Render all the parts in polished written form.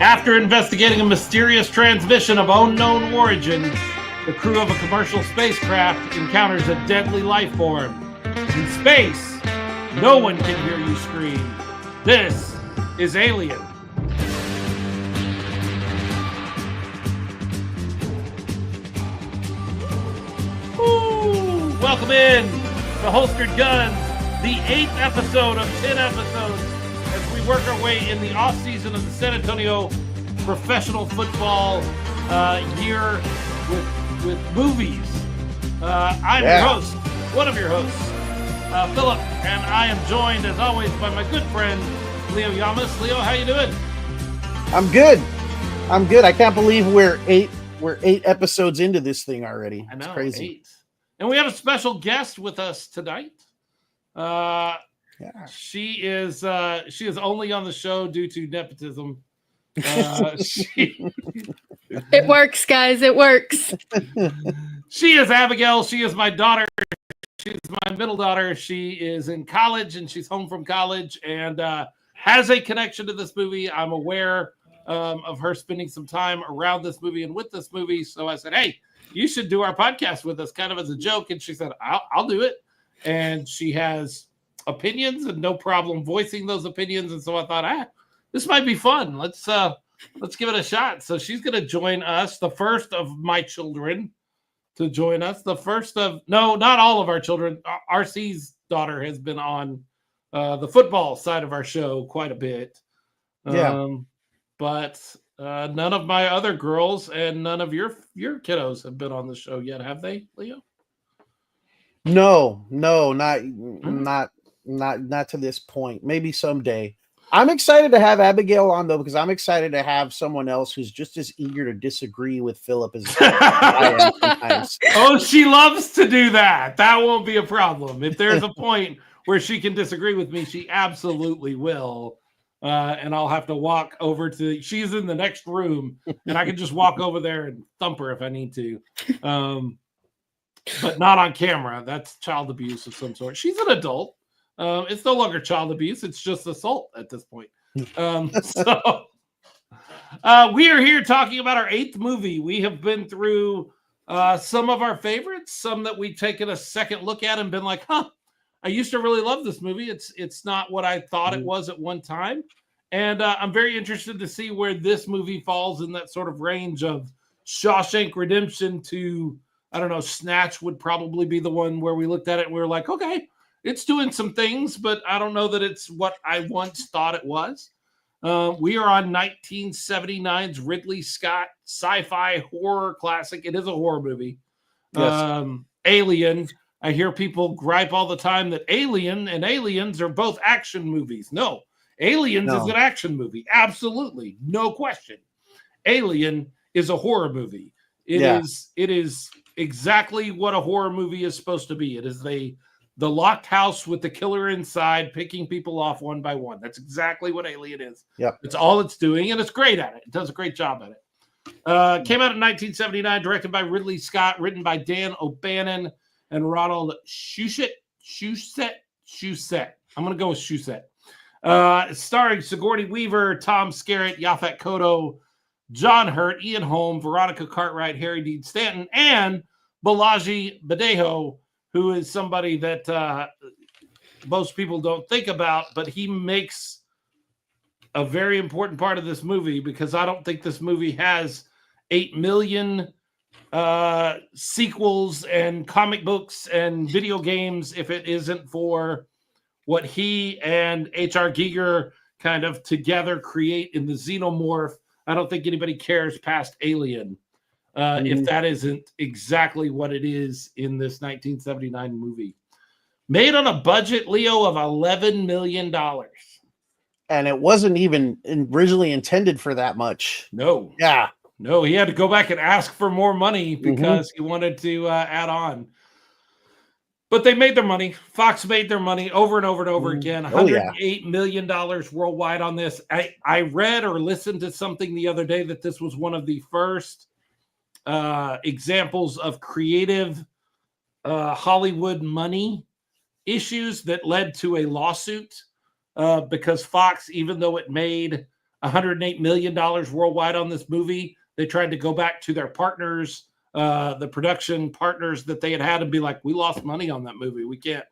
After investigating a mysterious transmission of unknown origin, the crew of a commercial spacecraft encounters a deadly life form. In space, no one can hear you scream. This is Alien. Woo! Welcome in to Holstered Guns, the 8th episode of 10 episodes as we work our way in the off-season of the San Antonio professional football year with movies. I'm your host, one of your hosts, Philip, and I am joined, as always, by my good friend, Leo Yamas. Leo, how you doing? I'm good. I can't believe we're eight episodes into this thing already. I know, it's crazy. 8. And we have a special guest with us tonight. She is only on the show due to nepotism. It works, guys. It works. She is Abigail. She is my daughter. She's my middle daughter. She is in college and she's home from college and has a connection to this movie. I'm aware of her spending some time around this movie and with this movie. So I said, hey, you should do our podcast with us, kind of as a joke. And she said, I'll do it. And she has opinions and no problem voicing those opinions. And so I thought, this might be fun. Let's give it a shot. So she's going to join us, the first of my children to join us. The first of, no, not all of our children. RC's daughter has been on the football side of our show quite a bit. But none of my other girls and none of your kiddos have been on the show yet, have they, Leo? No, not to this point. Maybe someday. I'm excited to have Abigail on, though, because I'm excited to have someone else who's just as eager to disagree with Philip as I am sometimes. Oh, she loves to do that. That won't be a problem. If there's a point where she can disagree with me, she absolutely will. And I'll have to walk over to, she's in the next room, and I can just walk over there and thump her if I need to. But not on camera. That's child abuse of some sort. She's an adult. It's no longer child abuse. It's just assault at this point. So we are here talking about our 8th movie. We have been through some of our favorites, some that we've taken a second look at and been like, I used to really love this movie. It's not what I thought it was at one time. And I'm very interested to see where this movie falls in that sort of range of Shawshank Redemption to, I don't know, Snatch would probably be the one where we looked at it and we were like, okay, it's doing some things, but I don't know that it's what I once thought it was. We are on 1979's Ridley Scott sci-fi horror classic. It is a horror movie. Yes. Alien. I hear people gripe all the time that Alien and Aliens are both action movies. No, Aliens is an action movie. Absolutely. No question. Alien is a horror movie. It is exactly what a horror movie is supposed to be. It is the locked house with the killer inside, picking people off one by one. That's exactly what Alien is. Yep. It's all it's doing, and it's great at it. It does a great job at it. Came out in 1979, directed by Ridley Scott, written by Dan O'Bannon and Ronald Shusett. I'm going to go with Shusett. Starring Sigourney Weaver, Tom Skerritt, Yaphet Kotto, John Hurt, Ian Holm, Veronica Cartwright, Harry Dean Stanton, and Balaji Badejo, who is somebody that most people don't think about, but he makes a very important part of this movie because I don't think this movie has 8 million sequels and comic books and video games if it isn't for what he and H.R. Giger kind of together create in the Xenomorph. I don't think anybody cares past Alien. If that isn't exactly what it is in this 1979 movie. Made on a budget, Leo, of $11 million. And it wasn't even originally intended for that much. No. Yeah. No, he had to go back and ask for more money because he wanted to add on. But they made their money. Fox made their money over and over and over again. $108 million worldwide on this. I read or listened to something the other day that this was one of the first examples of creative Hollywood money issues that led to a lawsuit because Fox, even though it made $108 million worldwide on this movie. They tried to go back to their partners, the production partners that they had and be like, we lost money on that movie. We can't.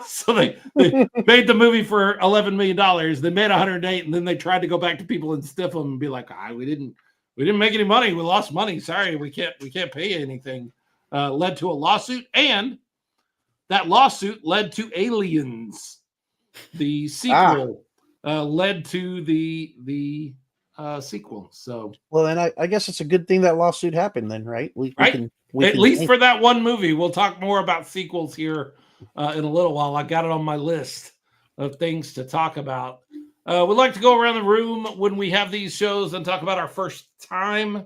So they made the movie for $11 million. They made 108, and then they tried to go back to people and stiff them and be like, we didn't make any money. We lost money. Sorry, we can't pay anything. Led to a lawsuit, and that lawsuit led to Aliens. The sequel led to the sequel. So, well, then I guess it's a good thing that lawsuit happened then, right? We at least for that one movie. We'll talk more about sequels here in a little while. I got it on my list of things to talk about. We'd like to go around the room when we have these shows and talk about our first time,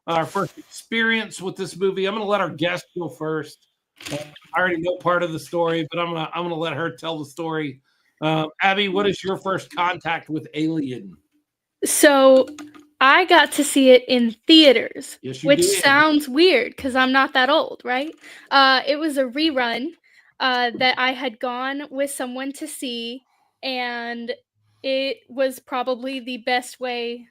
our first experience with this movie. I'm going to let our guest go first. I already know part of the story, but I'm gonna let her tell the story. Abby, what is your first contact with Alien? So I got to see it in theaters, which did. Sounds weird because I'm not that old, right? It was a rerun that I had gone with someone to see, and it was probably the best way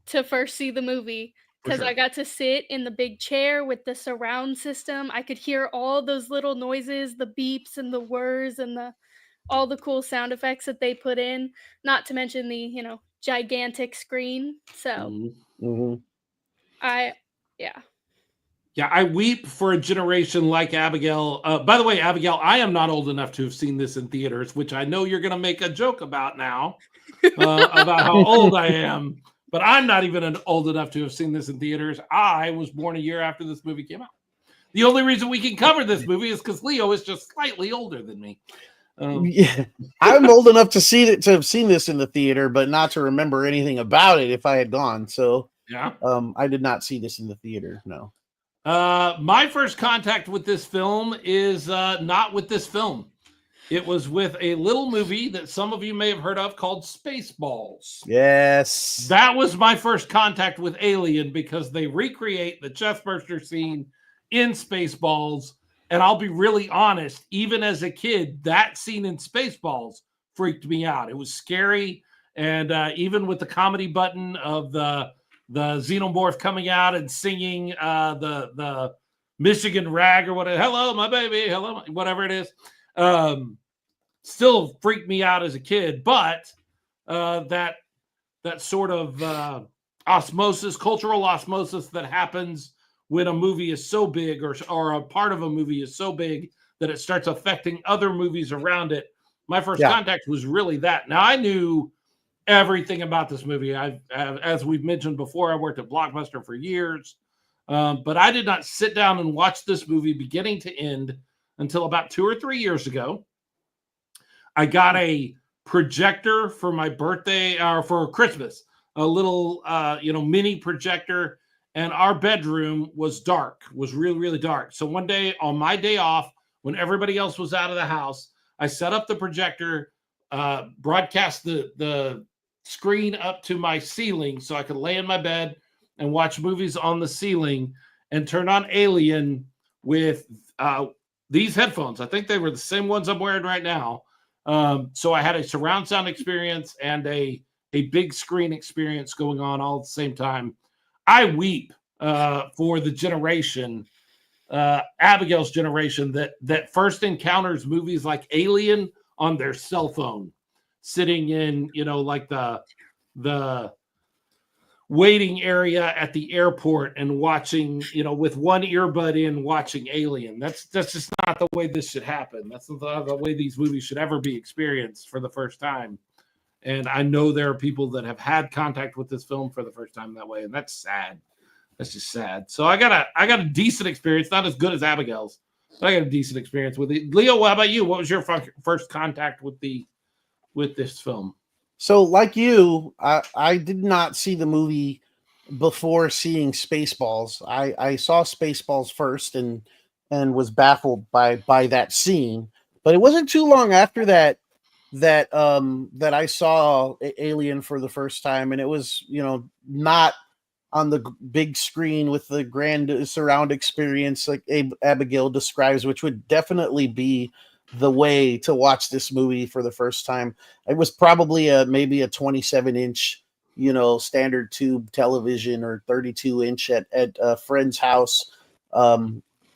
to first see the movie because I got to sit in the big chair with the surround system. I could hear all those little noises, the beeps and the whirs and all the cool sound effects that they put in, not to mention the, gigantic screen. So I weep for a generation like Abigail. By the way, Abigail, I am not old enough to have seen this in theaters, which I know you're going to make a joke about now, about how old I am. But I'm not even old enough to have seen this in theaters. I was born a year after this movie came out. The only reason we can cover this movie is because Leo is just slightly older than me. I'm old enough to have seen this in the theater, but not to remember anything about it if I had gone. So I did not see this in the theater. No. My first contact with this film is not with this film. It was with a little movie that some of you may have heard of called Spaceballs. Yes. That was my first contact with Alien because they recreate the chestburster scene in Spaceballs. And I'll be really honest, even as a kid, that scene in Spaceballs freaked me out. It was scary. And even with the comedy button of the xenomorph coming out and singing the Michigan rag or whatever, hello, my baby, hello, whatever it is. Still freaked me out as a kid, but that sort of osmosis, cultural osmosis that happens when a movie is so big or a part of a movie is so big that it starts affecting other movies around it. My first contact was really that. Now, I knew everything about this movie. As we've mentioned before, I worked at Blockbuster for years, but I did not sit down and watch this movie beginning to end until about 2 or 3 years ago. I got a projector for my birthday or for Christmas, a little, mini projector, and our bedroom was really, really dark. So one day on my day off, when everybody else was out of the house, I set up the projector, broadcast the screen up to my ceiling so I could lay in my bed and watch movies on the ceiling and turn on Alien with these headphones. I think they were the same ones I'm wearing right now. So I had a surround sound experience and a big screen experience going on all at the same time. I weep for the generation, Abigail's generation, that first encounters movies like Alien on their cell phone, sitting in, like the waiting area at the airport and watching, with one earbud in, watching Alien. That's just not the way this should happen. That's not the way these movies should ever be experienced for the first time. And I know there are people that have had contact with this film for the first time that way, and that's sad. That's just sad. So I got a decent experience, not as good as Abigail's, but I got a decent experience with it. Leo, what about you? What was your first contact with this film? So, like you, I did not see the movie before seeing Spaceballs. I saw Spaceballs first and was baffled by that scene. But it wasn't too long after that I saw Alien for the first time, and it was not on the big screen with the grand surround experience like Abigail describes, which would definitely be the way to watch this movie for the first time. It was probably maybe a 27-inch, standard tube television, or 32-inch at a friend's house.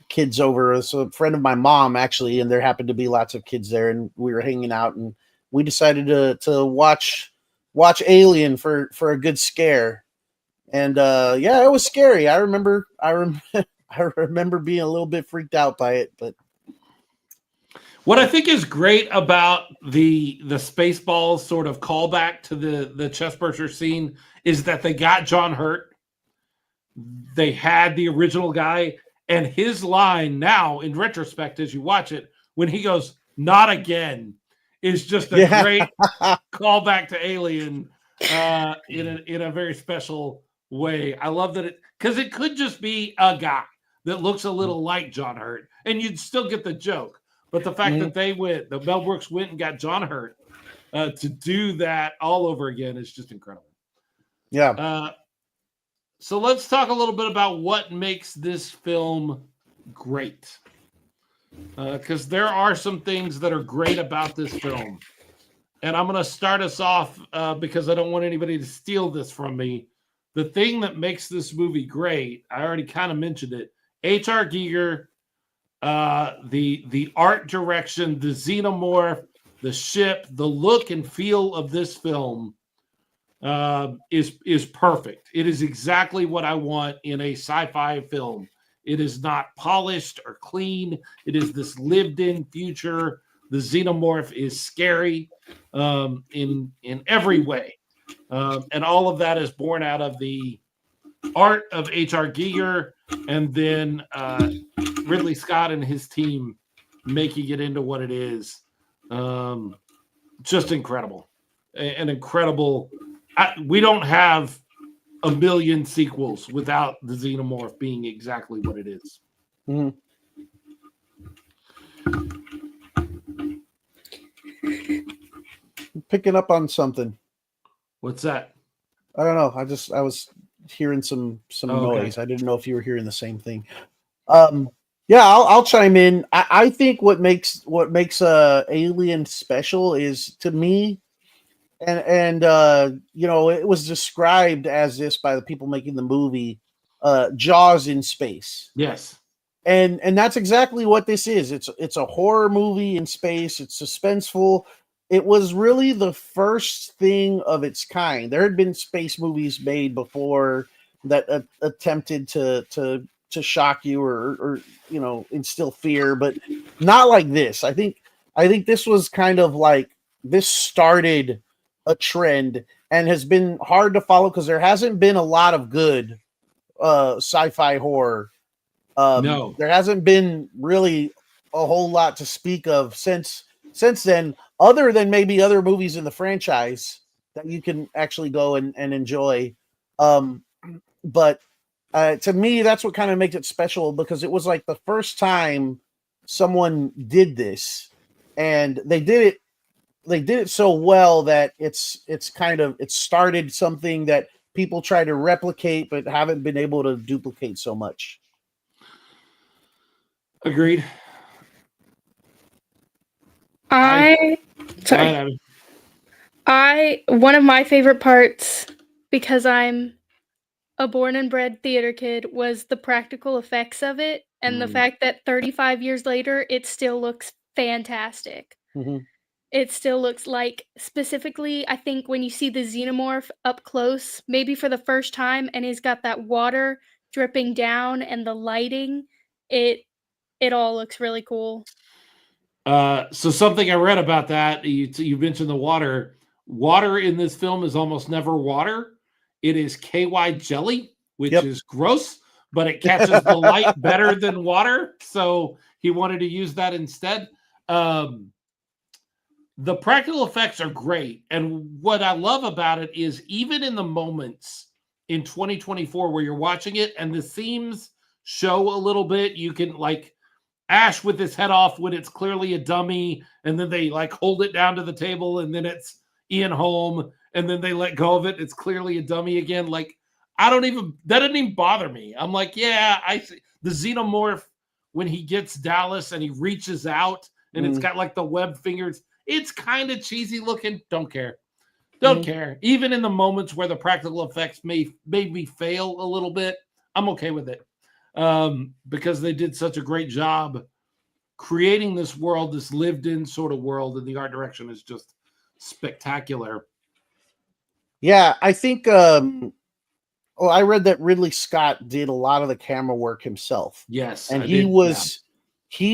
Kids over. So a friend of my mom, actually, and there happened to be lots of kids there, and we were hanging out, and we decided to watch Alien for a good scare. And yeah, it was scary. I remember I remember being a little bit freaked out by it, but what I think is great about the Spaceballs sort of callback to the chestburster scene is that they got John Hurt. They had the original guy, and his line now, in retrospect, as you watch it, when he goes, "Not again," is just a great callback to Alien in a very special way. I love that because it could just be a guy that looks a little like John Hurt, and you'd still get the joke. But the fact that Mel Brooks went and got John Hurt to do that all over again is just incredible. Yeah. So let's talk a little bit about what makes this film great. Because there are some things that are great about this film. And I'm going to start us off because I don't want anybody to steal this from me. The thing that makes this movie great, I already kind of mentioned it, H.R. Giger, the art direction, the xenomorph, the ship, the look and feel of this film is perfect. It is exactly what I want in a sci-fi film. It is not polished or clean. It is this lived-in future. The xenomorph is scary in every way, and all of that is born out of the art of H.R. Giger, and then Ridley Scott and his team making it into what it is. Just incredible. An incredible. We don't have a million sequels without the xenomorph being exactly what it is. Mm-hmm. Picking up on something. What's that? I don't know. I was hearing some noise. Okay. I didn't know if you were hearing the same thing. Yeah, I'll chime in. I think what makes Alien special is, to me, and it was described as this by the people making the movie, Jaws in space. Yes. And that's exactly what this is. It's a horror movie in space. It's suspenseful. It was really the first thing of its kind. There had been space movies made before that attempted to shock you or instill fear, but not like this. I think this was kind of like, this started a trend and has been hard to follow because there hasn't been a lot of good sci-fi horror. No, there hasn't been really a whole lot to speak of since then, other than maybe other movies in the franchise that you can actually go and enjoy. But to me, that's what kind of makes it special, because it was like the first time someone did this, and they did it so well that it started something that people try to replicate but haven't been able to duplicate so much. agreed. One of my favorite parts, because I'm a born and bred theater kid, was the practical effects of it, and the fact that 35 years later it still looks fantastic. Mm-hmm. It still looks like, specifically, I think when you see the xenomorph up close, maybe for the first time, and he's got that water dripping down and the lighting, it all looks really cool. So something I read about that, you mentioned the water. Water in this film is almost never water. It is KY jelly, which is gross, but it catches the light better than water. So he wanted to use that instead. The practical effects are great. And what I love about it is, even in the moments in 2024 where you're watching it and the seams show a little bit, you can, like Ash with his head off when it's clearly a dummy, and then they like hold it down to the table, and then it's Ian Holm, and then they let go of it. It's clearly a dummy again. Like, that doesn't even bother me. I'm like, yeah, I see the xenomorph when he gets Dallas and he reaches out and it's got like the web fingers. It's kind of cheesy looking. Don't care. Don't care. Even in the moments where the practical effects made me fail a little bit, I'm okay with it. Because they did such a great job creating this world, this lived-in sort of world, and the art direction is just spectacular. Yeah, I think I read that Ridley Scott did a lot of the camera work himself. Yes. And he was the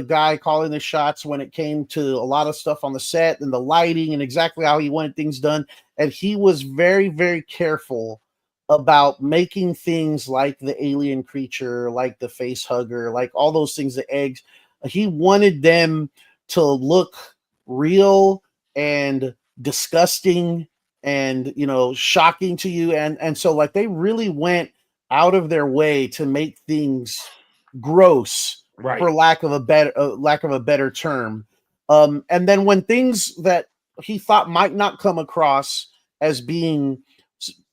guy calling the shots when it came to a lot of stuff on the set and the lighting and exactly how he wanted things done. And he was very, very careful about making things like the alien creature, like the face hugger, like all those things, the eggs. He wanted them to look real and disgusting and, shocking to you. And so like they really went out of their way to make things gross, right, for lack of a better term. And then when things that he thought might not come across as being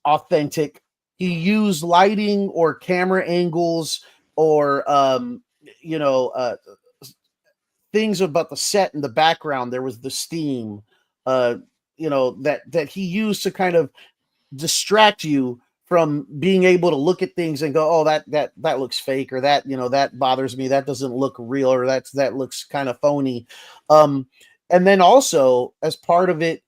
authentic, he used lighting or camera angles or things about the set in the background. There was the steam that he used to kind of distract you from being able to look at things and go, oh, that looks fake, or that that bothers me, that doesn't look real, or that looks kind of phony. And then also, as part of it,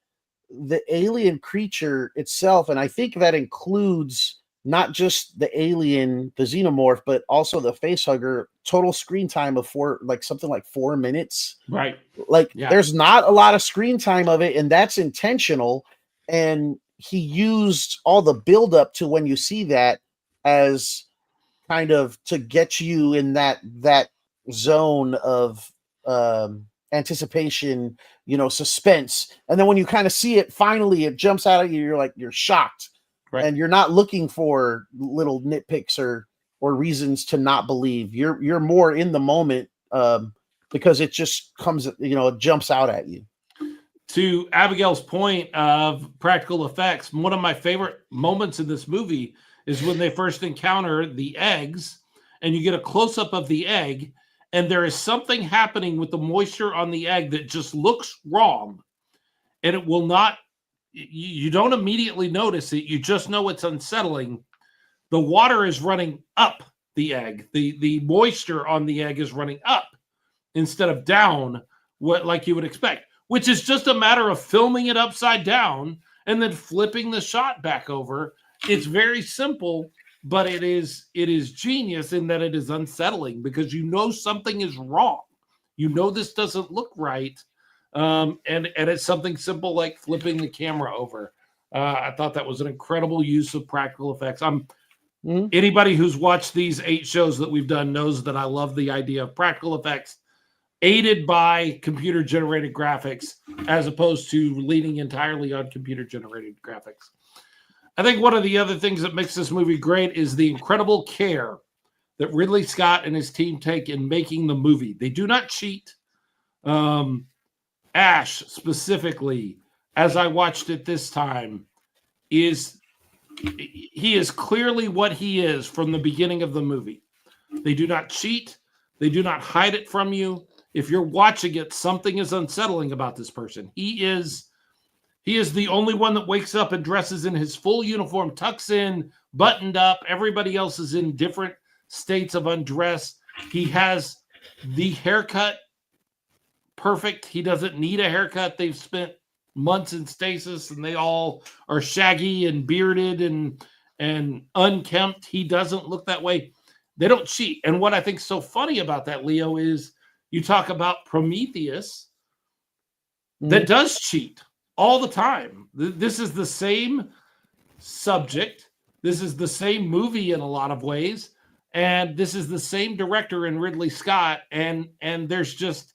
the alien creature itself, and I think that includes not just the alien, the xenomorph, but also the facehugger, total screen time of something like 4 minutes. Right. Like there's not a lot of screen time of it, and that's intentional. And he used all the buildup to when you see that as kind of to get you in that zone of anticipation, suspense. And then when you kind of see it, finally it jumps out at you, you're shocked. Right. And you're not looking for little nitpicks or reasons to not believe. You're more in the moment because it just comes, it jumps out at you. To Abigail's point of practical effects, one of my favorite moments in this movie is when they first encounter the eggs and you get a close-up of the egg, and there is something happening with the moisture on the egg that just looks wrong, and it will not, you don't immediately notice it, you just know it's unsettling. The water is running up the egg. The moisture on the egg is running up instead of down, like you would expect, which is just a matter of filming it upside down and then flipping the shot back over. It's very simple, but it is genius in that it is unsettling because something is wrong. This doesn't look right. And it's something simple like flipping the camera over. I thought that was an incredible use of practical effects. Anybody who's watched these 8 shows that we've done knows that I love the idea of practical effects aided by computer-generated graphics as opposed to leaning entirely on computer-generated graphics. I think one of the other things that makes this movie great is the incredible care that Ridley Scott and his team take in making the movie. They do not cheat. Ash, specifically, as I watched it this time, he is clearly what he is from the beginning of the movie. They do not cheat. They do not hide it from you. If you're watching it, something is unsettling about this person. He is the only one that wakes up and dresses in his full uniform, tucks in, buttoned up. Everybody else is in different states of undress. He has the haircut perfect. He doesn't need a haircut. They've spent months in stasis and they all are shaggy and bearded and unkempt. He doesn't look that way. They don't cheat. And what I think is so funny about that, Leo, is you talk about Prometheus that does cheat all the time. This is the same subject. This is the same movie in a lot of ways. And this is the same director in Ridley Scott. And there's just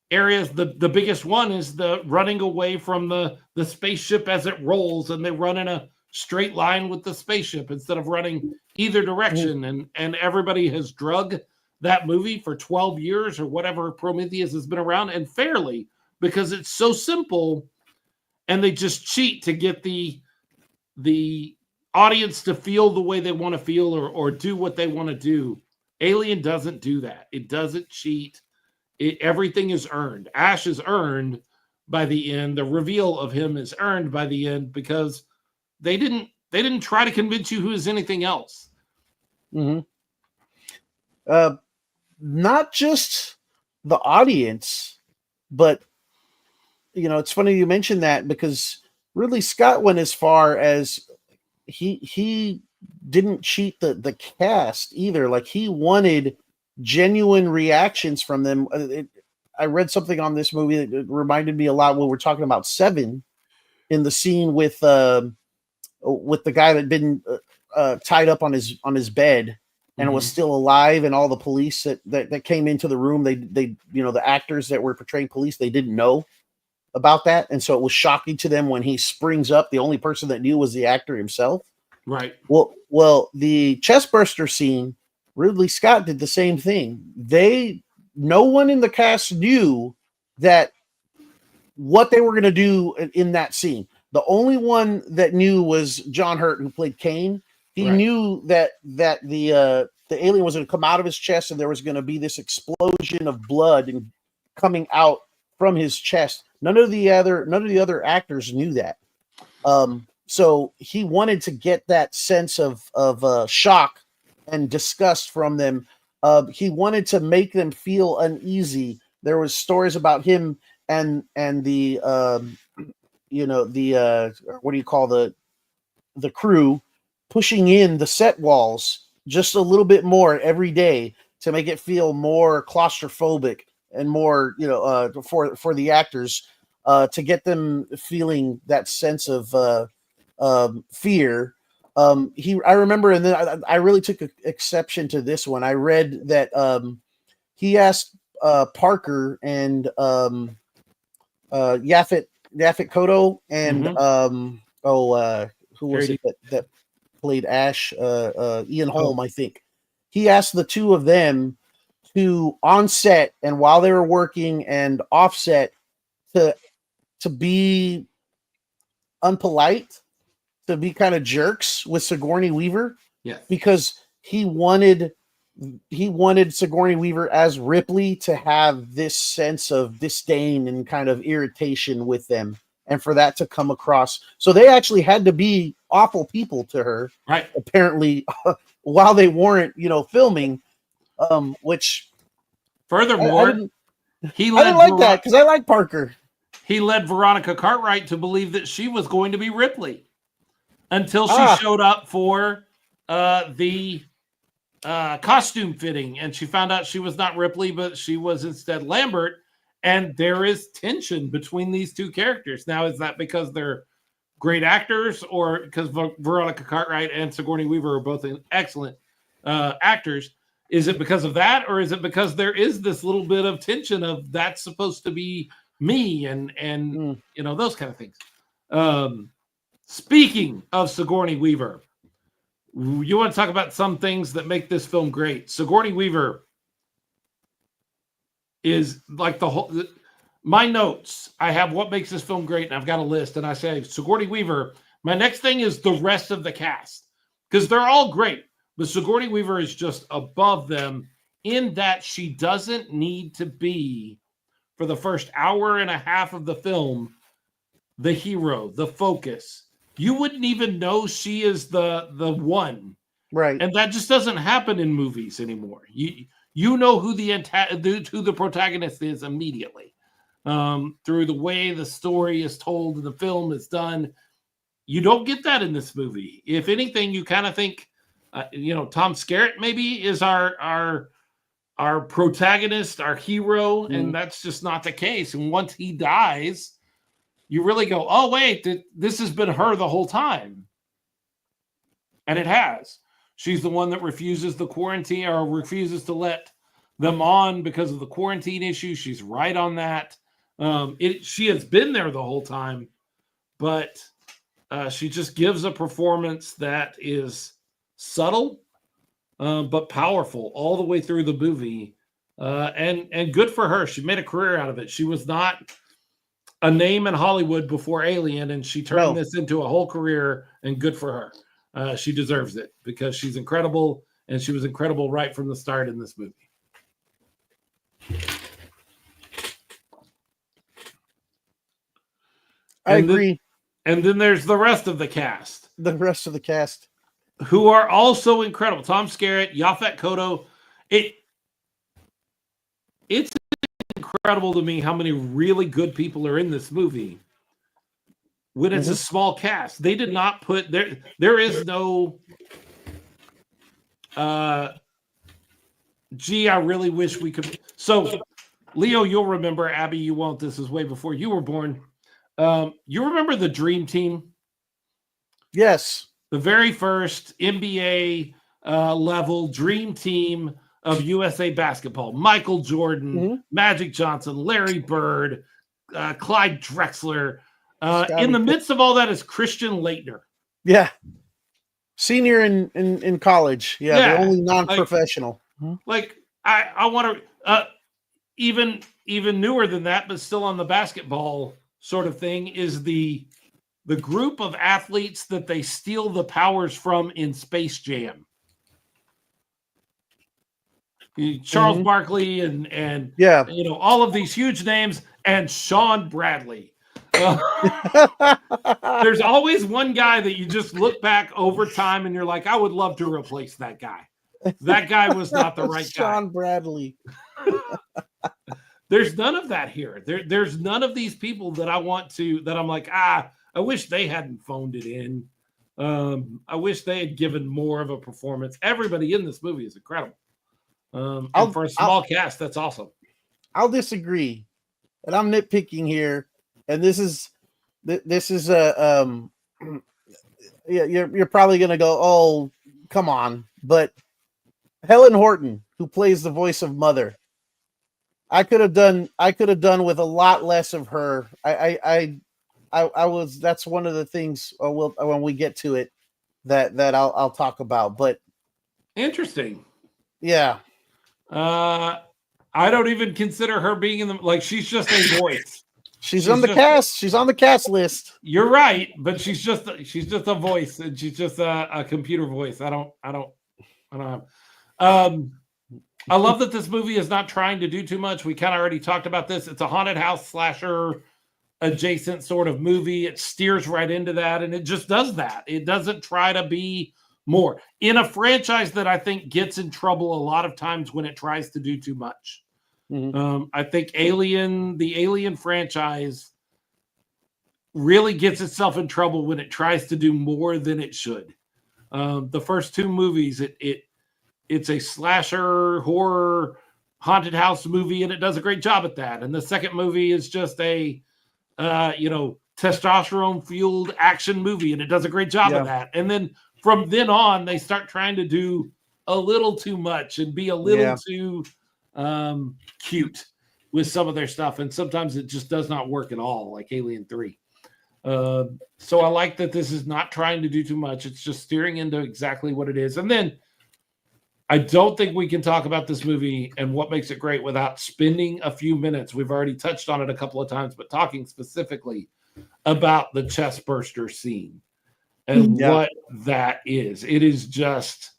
areas. The biggest one is the running away from the spaceship as it rolls, and they run in a straight line with the spaceship instead of running either direction. And everybody has drug that movie for 12 years or whatever Prometheus has been around, and fairly, because it's so simple, and they just cheat to get the audience to feel the way they want to feel or do what they want to do. Alien doesn't do that. It doesn't cheat. Everything is earned. Ash is earned by the end. The reveal of him is earned by the end because they didn't try to convince you who is anything else. Mm-hmm. Not just the audience, but it's funny you mentioned that because Ridley Scott went as far as he didn't cheat the cast either. Like he wanted genuine reactions from them. I read something on this movie that reminded me a lot when we're talking about Seven in the scene with the guy that had been tied up on his bed and was still alive, and all the police that came into the room, they the actors that were portraying police, they didn't know about that, and so it was shocking to them when he springs up. The only person that knew was the actor himself. Right. Well, the chestburster scene, Ridley Scott did the same thing. No one in the cast knew that what they were going to do in that scene. The only one that knew was John Hurt, who played Kane. He knew that the alien was going to come out of his chest, and there was going to be this explosion of blood and coming out from his chest. None of the other actors knew that. So he wanted to get that sense of shock and disgust from them. He wanted to make them feel uneasy. There was stories about him and the what do you call the crew pushing in the set walls just a little bit more every day to make it feel more claustrophobic and more for the actors to get them feeling that sense of fear. I remember, and then I really took exception to this one. I read that he asked Parker and Yaphet Kotto and who was it that played Ash? Ian Holm, I think. He asked the two of them to on set and while they were working and offset to be unpolite, to be kind of jerks with Sigourney Weaver. Yeah. Because he wanted Sigourney Weaver as Ripley to have this sense of disdain and kind of irritation with them, and for that to come across. So they actually had to be awful people to her, right? Apparently, while they weren't, filming. Which, furthermore, I didn't like that because I like Parker. He led Veronica Cartwright to believe that she was going to be Ripley until she showed up for the costume fitting, and she found out she was not Ripley, but she was instead Lambert. And there is tension between these two characters. Now, is that because they're great actors, or because Veronica Cartwright and Sigourney Weaver are both excellent actors? Is it because of that, or is it because there is this little bit of tension of that's supposed to be me and those kind of things? Speaking of Sigourney Weaver, you want to talk about some things that make this film great. Sigourney Weaver is like the whole. My notes, I have what makes this film great, and I've got a list, and I say Sigourney Weaver. My next thing is the rest of the cast, because they're all great, but Sigourney Weaver is just above them in that she doesn't need to be, for the first hour and a half of the film, the hero, the focus. You wouldn't even know she is the one, right? And that just doesn't happen in movies anymore. You know who the protagonist is immediately through the way the story is told and the film is done. You don't get that in this movie. If anything, you kind of think, Tom Skerritt maybe is our protagonist, our hero, and that's just not the case. And once he dies, you really go, oh, wait, this has been her the whole time. And it has. She's the one that refuses the quarantine or refuses to let them on because of the quarantine issue. She's right on that. She has been there the whole time, but she just gives a performance that is subtle, but powerful all the way through the movie. And good for her. She made a career out of it. She was not a name in Hollywood before Alien, and she turned this into a whole career, and good for her. She deserves it because she's incredible, and she was incredible right from the start in this movie. I agree. And then there's the rest of the cast. The rest of the cast, who are also incredible. Tom Skerritt, Yaphet Kotto. It's incredible to me how many really good people are in this movie when it's a small cast. They did not put there is no gee, I really wish we could. So Leo, you'll remember, Abby, you won't. This is way before you were born. You remember the Dream Team? Yes. The very first NBA level Dream Team of USA basketball. Michael Jordan, Magic Johnson, Larry Bird, Clyde Drexler. In the midst of all that is Christian Laettner. Yeah. Senior in college. Yeah, the only non-professional. Like I want to even newer than that, but still on the basketball sort of thing, is the group of athletes that they steal the powers from in Space Jam. Charles Barkley and all of these huge names, and Sean Bradley. There's always one guy that you just look back over time and you're like, I would love to replace that guy. That guy was not the right guy. Sean Bradley. There's none of that here. There's none of these people that I'm like, I wish they hadn't phoned it in. I wish they had given more of a performance. Everybody in this movie is incredible. And for a small cast, that's awesome. I'll disagree. And I'm nitpicking here. And this is you're probably gonna go, oh, come on. But Helen Horton, who plays the voice of Mother, I could have done with a lot less of her. I was, that's one of the things when we get to it that I'll talk about. But interesting. Yeah. I don't even consider her being in the, like, she's just a voice. She's on the cast. She's on the cast list. You're right, but she's just a voice, and she's just a computer voice. I don't have. I love that this movie is not trying to do too much. We kind of already talked about this. It's a haunted house slasher adjacent sort of movie. It steers right into that, and it just does that. It doesn't try to be more in a franchise that I think gets in trouble a lot of times when it tries to do too much. I think the Alien franchise really gets itself in trouble when it tries to do more than it should. The first two movies, it's a slasher horror haunted house movie, and it does a great job at that. And the second movie is just a testosterone fueled action movie, and it does a great job of that. And then from then on, they start trying to do a little too much and be a little too cute with some of their stuff, and sometimes it just does not work at all, like Alien 3. So I like that this is not trying to do too much. It's just steering into exactly what it is. And then I don't think we can talk about this movie and what makes it great without spending a few minutes. We've already touched on it a couple of times, but talking specifically about the chest burster scene and what that is. It is just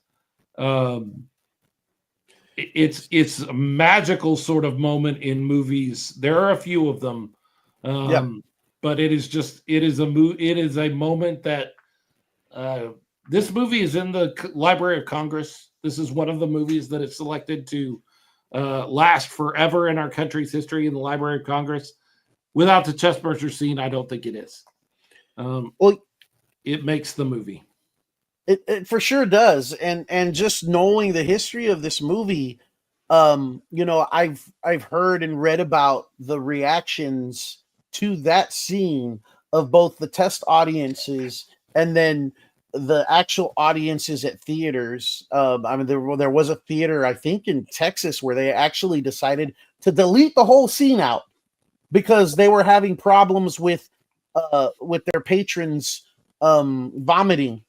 it's a magical sort of moment in movies. There are a few of them, but it is a moment that this movie is in the Library of Congress. This is one of the movies that is selected to last forever in our country's history in the Library of Congress. Without the chestburster scene, I don't think it is. It makes the movie. It for sure does, and just knowing the history of this movie, I've heard and read about the reactions to that scene of both the test audiences and then the actual audiences at theaters. There was a theater, I think, in Texas where they actually decided to delete the whole scene out because they were having problems with their patrons vomiting.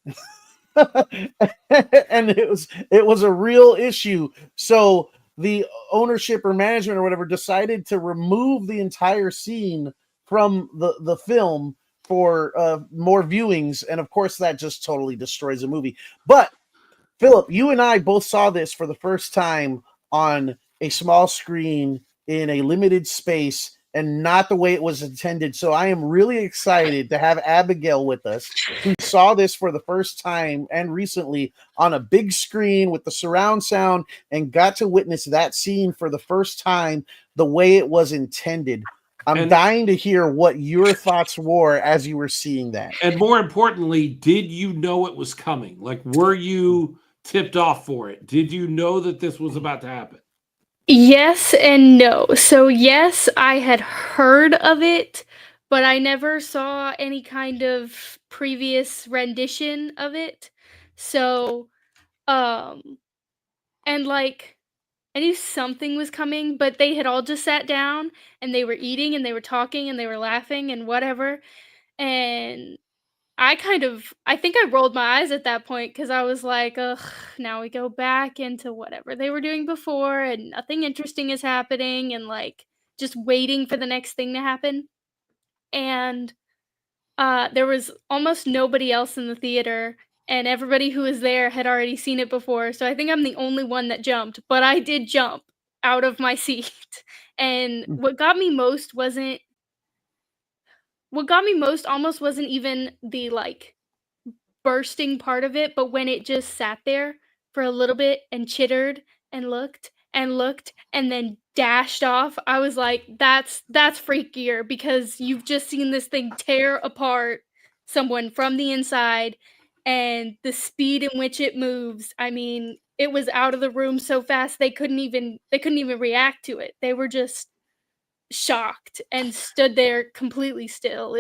And it was a real issue. So the ownership or management or whatever decided to remove the entire scene from the film for more viewings, and of course that just totally destroys the movie. But Philip, you and I both saw this for the first time on a small screen in a limited space and not the way it was intended. So I am really excited to have Abigail with us, who saw this for the first time and recently on a big screen with the surround sound and got to witness that scene for the first time the way it was intended. I'm dying to hear what your thoughts were as you were seeing that. And more importantly, did you know it was coming? Like, were you tipped off for it? Did you know that this was about to happen? Yes and no. So yes, I had heard of it, but I never saw any kind of previous rendition of it. So, and like I knew something was coming, but they had all just sat down and they were eating and they were talking and they were laughing and whatever. And I think I rolled my eyes at that point because I was like, ugh, now we go back into whatever they were doing before and nothing interesting is happening and like just waiting for the next thing to happen. And there was almost nobody else in the theater, and everybody who was there had already seen it before. So I think I'm the only one that jumped, but I did jump out of my seat. And what got me most almost wasn't even the like bursting part of it, but when it just sat there for a little bit and chittered and looked and then dashed off, I was like, that's freakier because you've just seen this thing tear apart someone from the inside and the speed in which it moves. I mean, it was out of the room so fast they couldn't even react to it. They were just shocked and stood there completely still.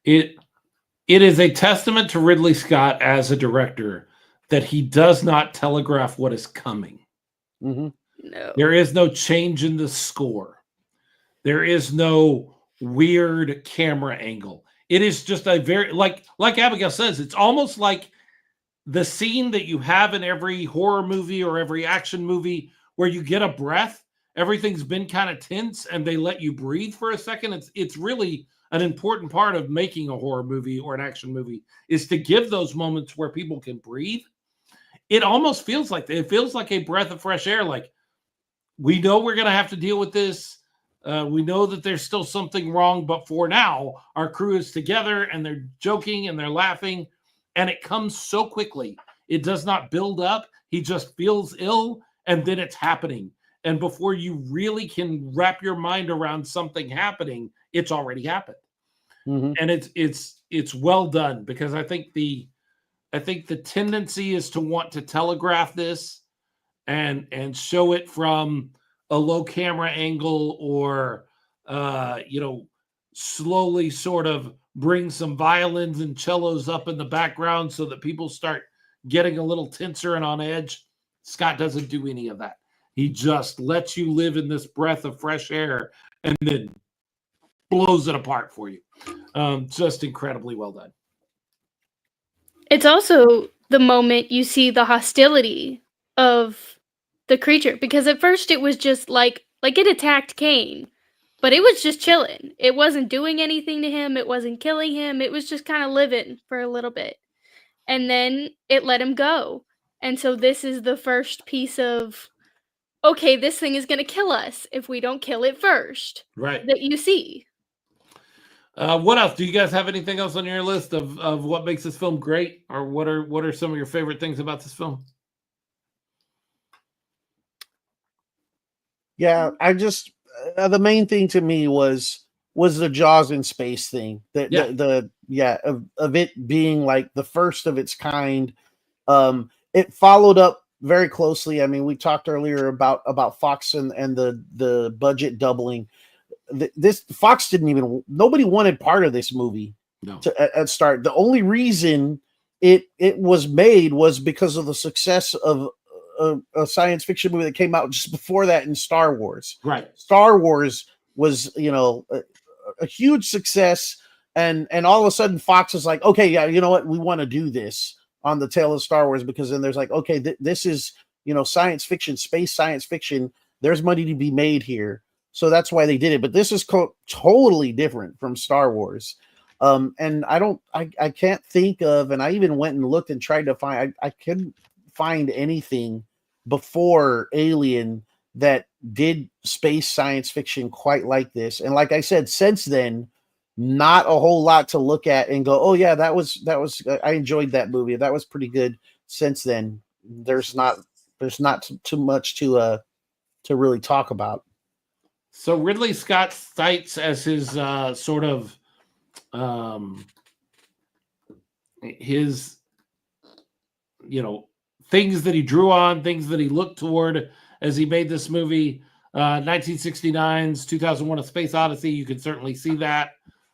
It is a testament to Ridley Scott as a director that he does not telegraph what is coming. Mm-hmm. No. There is no change in the score. There is no weird camera angle. It is just a very, like Abigail says, it's almost like the scene that you have in every horror movie or every action movie where you get a breath, everything's been kind of tense and they let you breathe for a second. It's really an important part of making a horror movie or an action movie is to give those moments where people can breathe. It almost feels like a breath of fresh air. Like, we know we're going to have to deal with this. We know that there's still something wrong, but for now, our crew is together and they're joking and they're laughing, and it comes so quickly. It does not build up. He just feels ill, and then it's happening. And before you really can wrap your mind around something happening, it's already happened. Mm-hmm. And it's well done, because I think the tendency is to want to telegraph this and show it from a low camera angle, or slowly sort of bring some violins and cellos up in the background so that people start getting a little tenser and on edge. Scott doesn't do any of that. He just lets you live in this breath of fresh air and then blows it apart for you. Just incredibly well done. It's also the moment you see the hostility of the creature, because at first it was just like it attacked Kane, but it was just chilling. It wasn't doing anything to him. It wasn't killing him. It was just kind of living for a little bit. And then it let him go. And so this is the first piece of, okay, this thing is going to kill us if we don't kill it first. Right. That you see. What else? Do you guys have anything else on your list of what makes this film great, or what are some of your favorite things about this film? Yeah, I just the main thing to me was the Jaws in space thing. Of it being like the first of its kind. It followed up very closely. I mean, we talked earlier about Fox and the budget doubling. This Fox nobody wanted part of this movie. No. At start. The only reason it was made was because of the success of a science fiction movie that came out just before that in Star Wars. Right. Star Wars was, a huge success, and all of a sudden Fox is like, okay, yeah, you know what, we want to do this on the tail of Star Wars, because then there's like, okay, this is, science fiction, space science fiction. There's money to be made here. So that's why they did it. But this is totally different from Star Wars. And I can't think of, and I even went and looked and tried to find, I couldn't find anything before Alien that did space science fiction quite like this. And like I said, since then, not a whole lot to look at and go, oh yeah, that was I enjoyed that movie. That was pretty good. Since then, there's not too much to really talk about. So Ridley Scott cites as his sort of his, things that he drew on, things that he looked toward as he made this movie. 1969's 2001: A Space Odyssey. You can certainly see that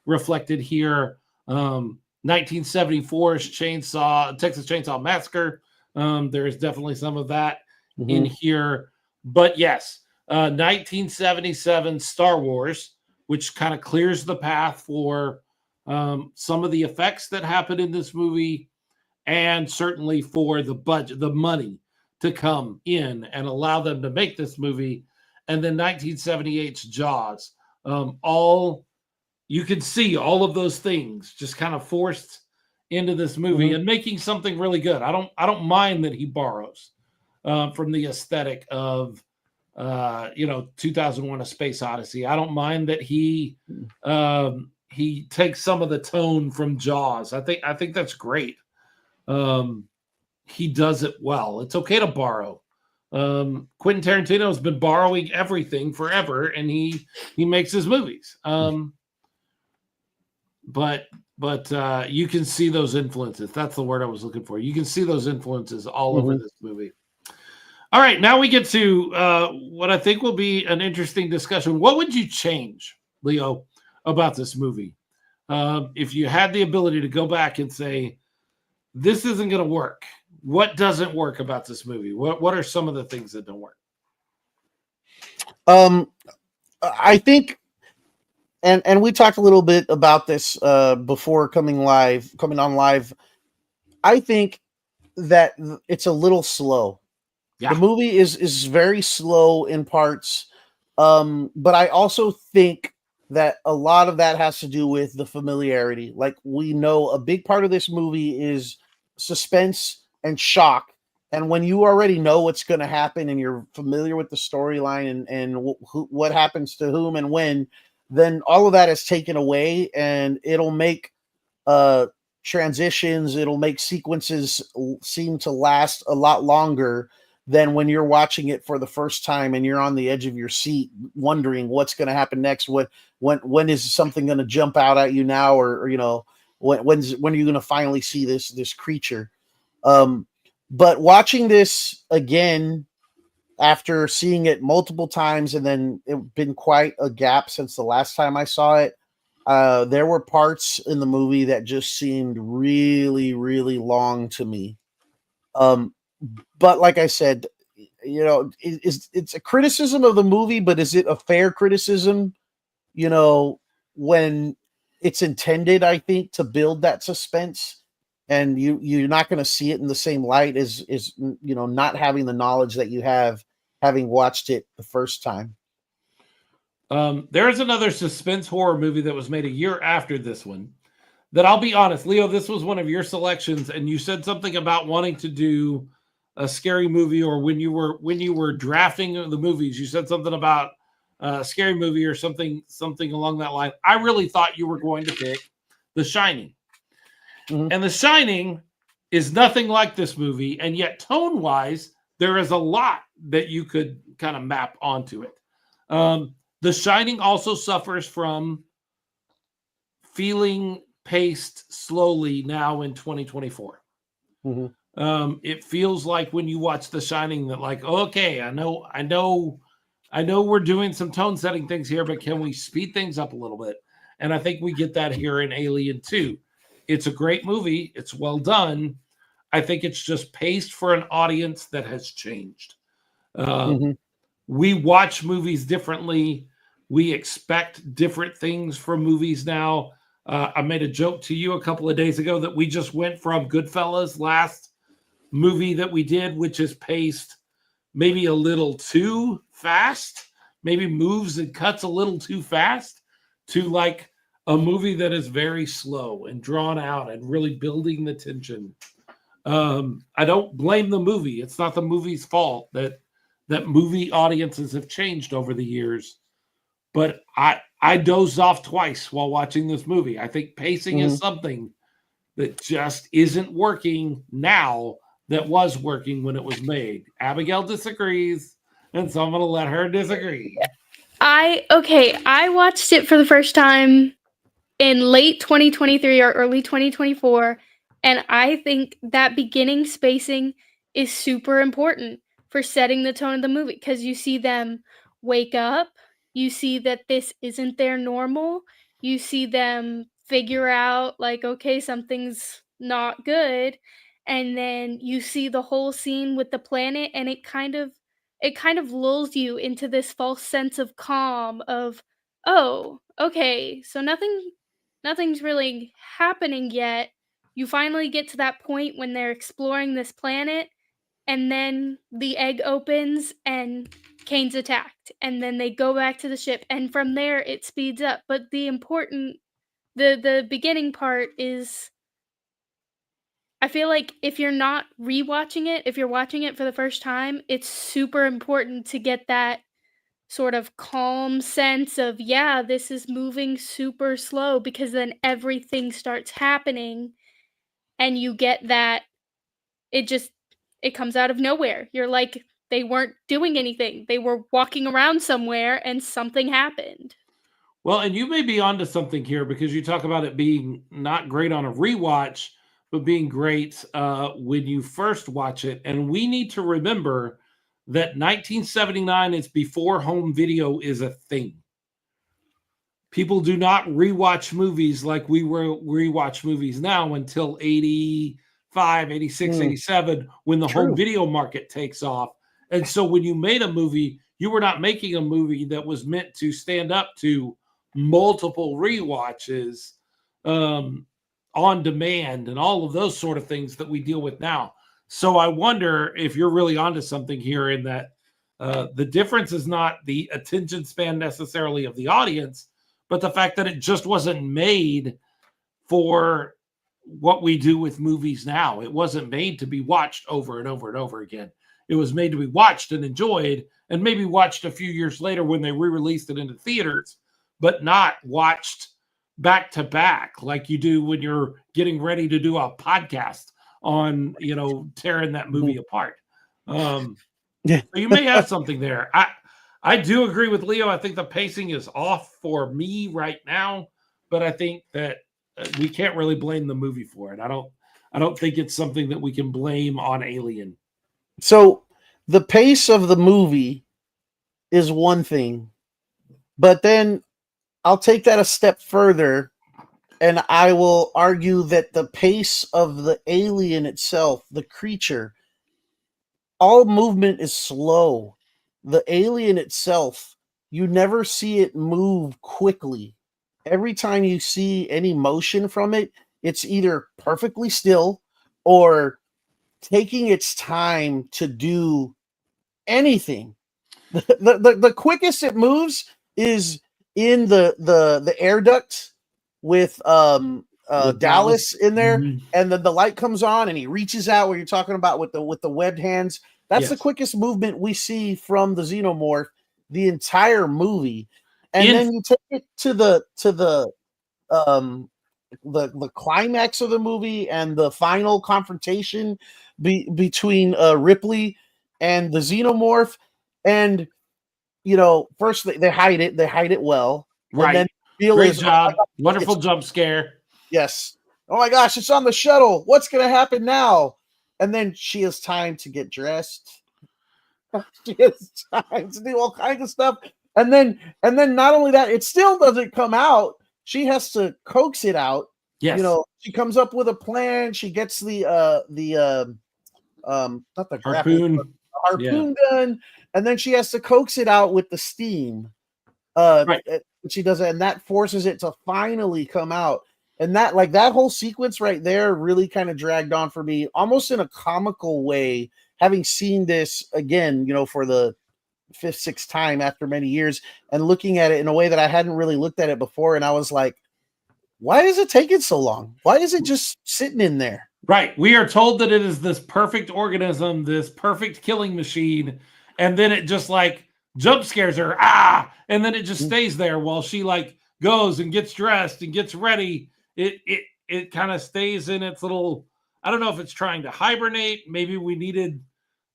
reflected here. 1974's Texas Chainsaw Massacre. There is definitely some of that in here. But yes, 1977 Star Wars, which kind of clears the path for some of the effects that happen in this movie, and certainly for the budget, the money to come in and allow them to make this movie. And then 1978's Jaws. All you can see all of those things just kind of forced into this movie and making something really good. I don't mind that he borrows from the aesthetic of 2001: A Space Odyssey. I don't mind that he takes some of the tone from Jaws. I think that's great. He does it well. It's okay to borrow. Quentin Tarantino has been borrowing everything forever, and he makes his movies. But you can see those influences. That's the word I was looking for. You can see those influences all over this movie. All right, now we get to what I think will be an interesting discussion. What would you change, Leo, about this movie? If you had the ability to go back and say, this isn't going to work. What doesn't work about this movie? What are some of the things that don't work? I think, and we talked a little bit about this before coming on live. I think that it's a little slow. Yeah. The movie is very slow in parts, but I also think that a lot of that has to do with the familiarity. Like, we know a big part of this movie is suspense and shock, and when you already know what's going to happen and you're familiar with the storyline and what happens to whom and when, then all of that is taken away, and it'll make transitions, it'll make sequences seem to last a lot longer than when you're watching it for the first time and you're on the edge of your seat wondering what's going to happen next. When is something going to jump out at you now, or when are you going to finally see this creature? But watching this again after seeing it multiple times, and then it's been quite a gap since the last time I saw it, there were parts in the movie that just seemed really, really long to me. But like I said, it's a criticism of the movie, but is it a fair criticism? When it's intended, I think, to build that suspense, and you're not going to see it in the same light as not having the knowledge that you have having watched it the first time. There is another suspense horror movie that was made a year after this one that, I'll be honest, Leo, this was one of your selections, and you said something about wanting to do a scary movie, or when you were drafting the movies, you said something about a scary movie or something along that line. I really thought you were going to pick The Shining. And The Shining is nothing like this movie, and yet tone-wise, there is a lot that you could kind of map onto it. The Shining also suffers from feeling paced slowly now in 2024. It feels like when you watch The Shining that, like, okay, I know we're doing some tone setting things here, but can we speed things up a little bit? And I think we get that here in Alien 2. It's a great movie. It's well done. I think it's just paced for an audience that has changed. We watch movies differently. We expect different things from movies now. I made a joke to you a couple of days ago that we just went from Goodfellas, last movie that we did, which is paced maybe a little too fast, maybe moves and cuts a little too fast, to like a movie that is very slow and drawn out and really building the tension. I don't blame the movie. It's not the movie's fault that movie audiences have changed over the years. But I dozed off twice while watching this movie. I think pacing is something that just isn't working now that was working when it was made. Abigail disagrees, and so I'm going to let her disagree. I watched it for the first time in late 2023 or early 2024, and I think that beginning spacing is super important for setting the tone of the movie, because you see them wake up, you see that this isn't their normal, you see them figure out, like, okay, something's not good, and then you see the whole scene with the planet, and it kind of lulls you into this false sense of calm of, oh, okay, so nothing's really happening yet. You finally get to that point when they're exploring this planet, and then the egg opens and Kane's attacked, and then they go back to the ship, and from there it speeds up. But the beginning part is, I feel like if you're not rewatching it, if you're watching it for the first time, it's super important to get that sort of calm sense of, yeah, this is moving super slow, because then everything starts happening and you get that it just it comes out of nowhere. You're like, they weren't doing anything. They were walking around somewhere and something happened. Well, and you may be onto something here because you talk about it being not great on a rewatch, but being great when you first watch it. And we need to remember that 1979 is before home video is a thing. People do not rewatch movies like we rewatch movies now until 85, 86, 87, when the home video market takes off. And so when you made a movie, you were not making a movie that was meant to stand up to multiple rewatches on demand and all of those sort of things that we deal with now. So I wonder if you're really onto something here, in that the difference is not the attention span necessarily of the audience, but the fact that it just wasn't made for what we do with movies now. It wasn't made to be watched over and over and over again. It was made to be watched and enjoyed, and maybe watched a few years later when they re-released it into theaters, but not watched back to back like you do when you're getting ready to do a podcast on, tearing that movie apart. So you may have something there. I do agree with Leo. I think the pacing is off for me right now, but I think that we can't really blame the movie for it. I don't think it's something that we can blame on Alien. So the pace of the movie is one thing, but then I'll take that a step further, and I will argue that the pace of the alien itself, the creature, all movement is slow. The alien itself, you never see it move quickly. Every time you see any motion from it, it's either perfectly still or taking its time to do anything. The quickest it moves is in the air duct with Dallas in there, and then the light comes on and he reaches out, where you're talking about with the webbed hands. That's the quickest movement we see from the xenomorph the entire movie. And then you take it to the climax of the movie and the final confrontation between Ripley and the xenomorph. And first they hide it well, right? And then great job, wonderful jump scare. Yes. Oh my gosh, it's on the shuttle. What's going to happen now? And then she has time to get dressed. She has time to do all kinds of stuff. And then not only that, it still doesn't come out. She has to coax it out. Yes. She comes up with a plan. She gets not the harpoon gun, and then she has to coax it out with the steam. Right. She does it, and that forces it to finally come out. And that whole sequence right there really kind of dragged on for me, almost in a comical way, having seen this again, for the 5th, 6th time after many years, and looking at it in a way that I hadn't really looked at it before. And I was like, why is it taking so long? Why is it just sitting in there? Right. We are told that it is this perfect organism, this perfect killing machine, and then it just like jump scares her. And then it just stays there while she like goes and gets dressed and gets ready. It kind of stays in its little, I don't know if it's trying to hibernate. Maybe we needed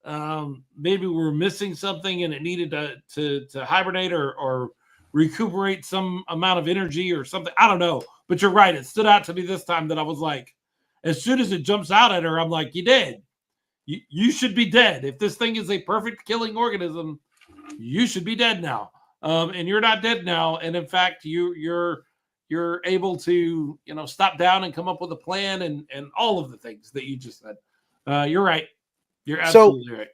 maybe we were missing something and it needed to hibernate or recuperate some amount of energy or something. I don't know. But you're right. It stood out to me this time that I was like, as soon as it jumps out at her, I'm like, you dead. You should be dead. If this thing is a perfect killing organism, you should be dead now. And you're not dead now. And in fact, you're able to, stop down and come up with a plan and all of the things that you just said. You're right. You're absolutely right.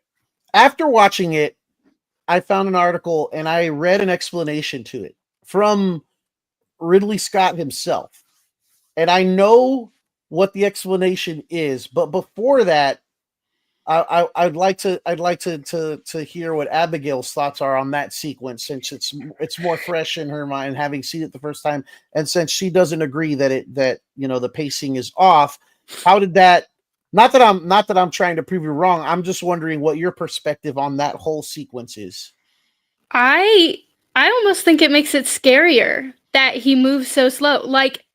After watching it, I found an article and I read an explanation to it from Ridley Scott himself. And I know what the explanation is, but before that, I'd like to hear what Abigail's thoughts are on that sequence, since it's more fresh in her mind, having seen it the first time, and since she doesn't agree that the pacing is off. How did that? Not that I'm trying to prove you wrong. I'm just wondering what your perspective on that whole sequence is. I almost think it makes it scarier that he moves so slow. Like,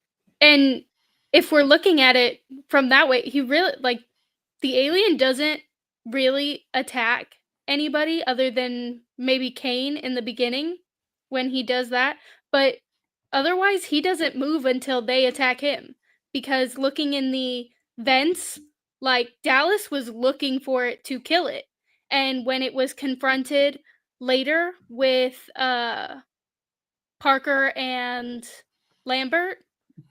and if we're looking at it from that way, he really, like, the alien doesn't really attack anybody other than maybe Kane in the beginning when he does that. But otherwise, he doesn't move until they attack him. Because looking in the vents, like, Dallas was looking for it to kill it. And when it was confronted later with Parker and Lambert,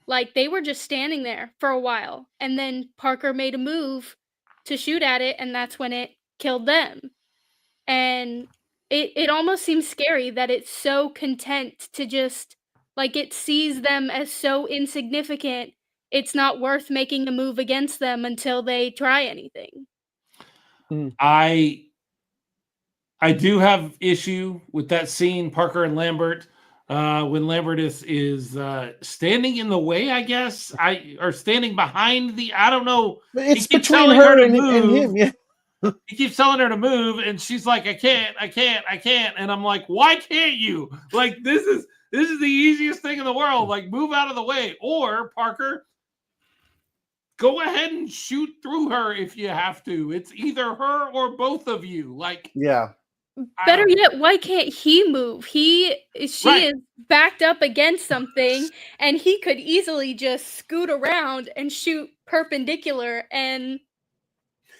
like, they were just standing there for a while, and then Parker made a move to shoot at it, and that's when it killed them. And it almost seems scary that it's so content to just, like, it sees them as so insignificant, it's not worth making a move against them until they try anything. I do have issue with that scene, Parker and Lambert, when Lambert is standing in the way, I guess, or standing behind I don't know. It's between her and him. Yeah. He keeps telling her to move, and she's like, I can't. And I'm like, why can't you? Like, this is the easiest thing in the world. Like, move out of the way. Or, Parker, go ahead and shoot through her if you have to. It's either her or both of you. Like, yeah. Better yet, why can't he move? She is backed up against something, and he could easily just scoot around and shoot perpendicular. And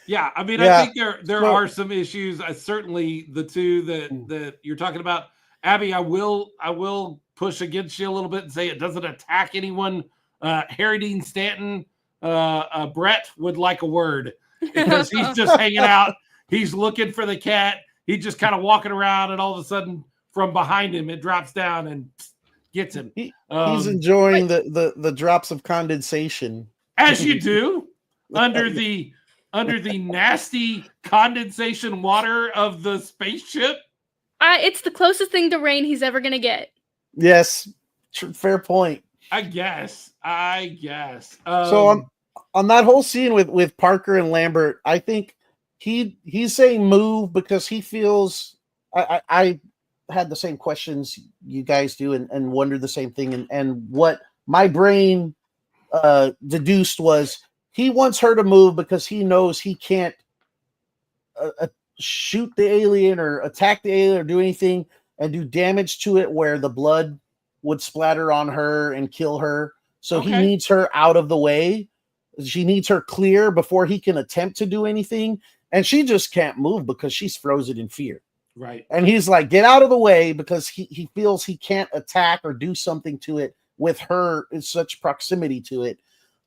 yeah, I mean, I think there are some issues. Certainly, the two that you're talking about, Abby. I will push against you a little bit and say it doesn't attack anyone. Harry Dean Stanton, Brett would like a word, because he's just hanging out. He's looking for the cat. He's just kind of walking around, and all of a sudden, from behind him, it drops down and gets him. He's enjoying the drops of condensation, as you do, under the nasty condensation water of the spaceship. It's the closest thing to rain he's ever gonna get. Yes, fair point. I guess. So on that whole scene with Parker and Lambert, I think he's saying move because he feels. I had the same questions you guys do and wondered the same thing, and what my brain deduced was he wants her to move because he knows he can't shoot the alien or attack the alien or do anything and do damage to it where the blood would splatter on her and kill her. So he needs her out of the way. She needs her clear before he can attempt to do anything. And she just can't move because she's frozen in fear. Right. And he's like, get out of the way, because he feels he can't attack or do something to it with her in such proximity to it.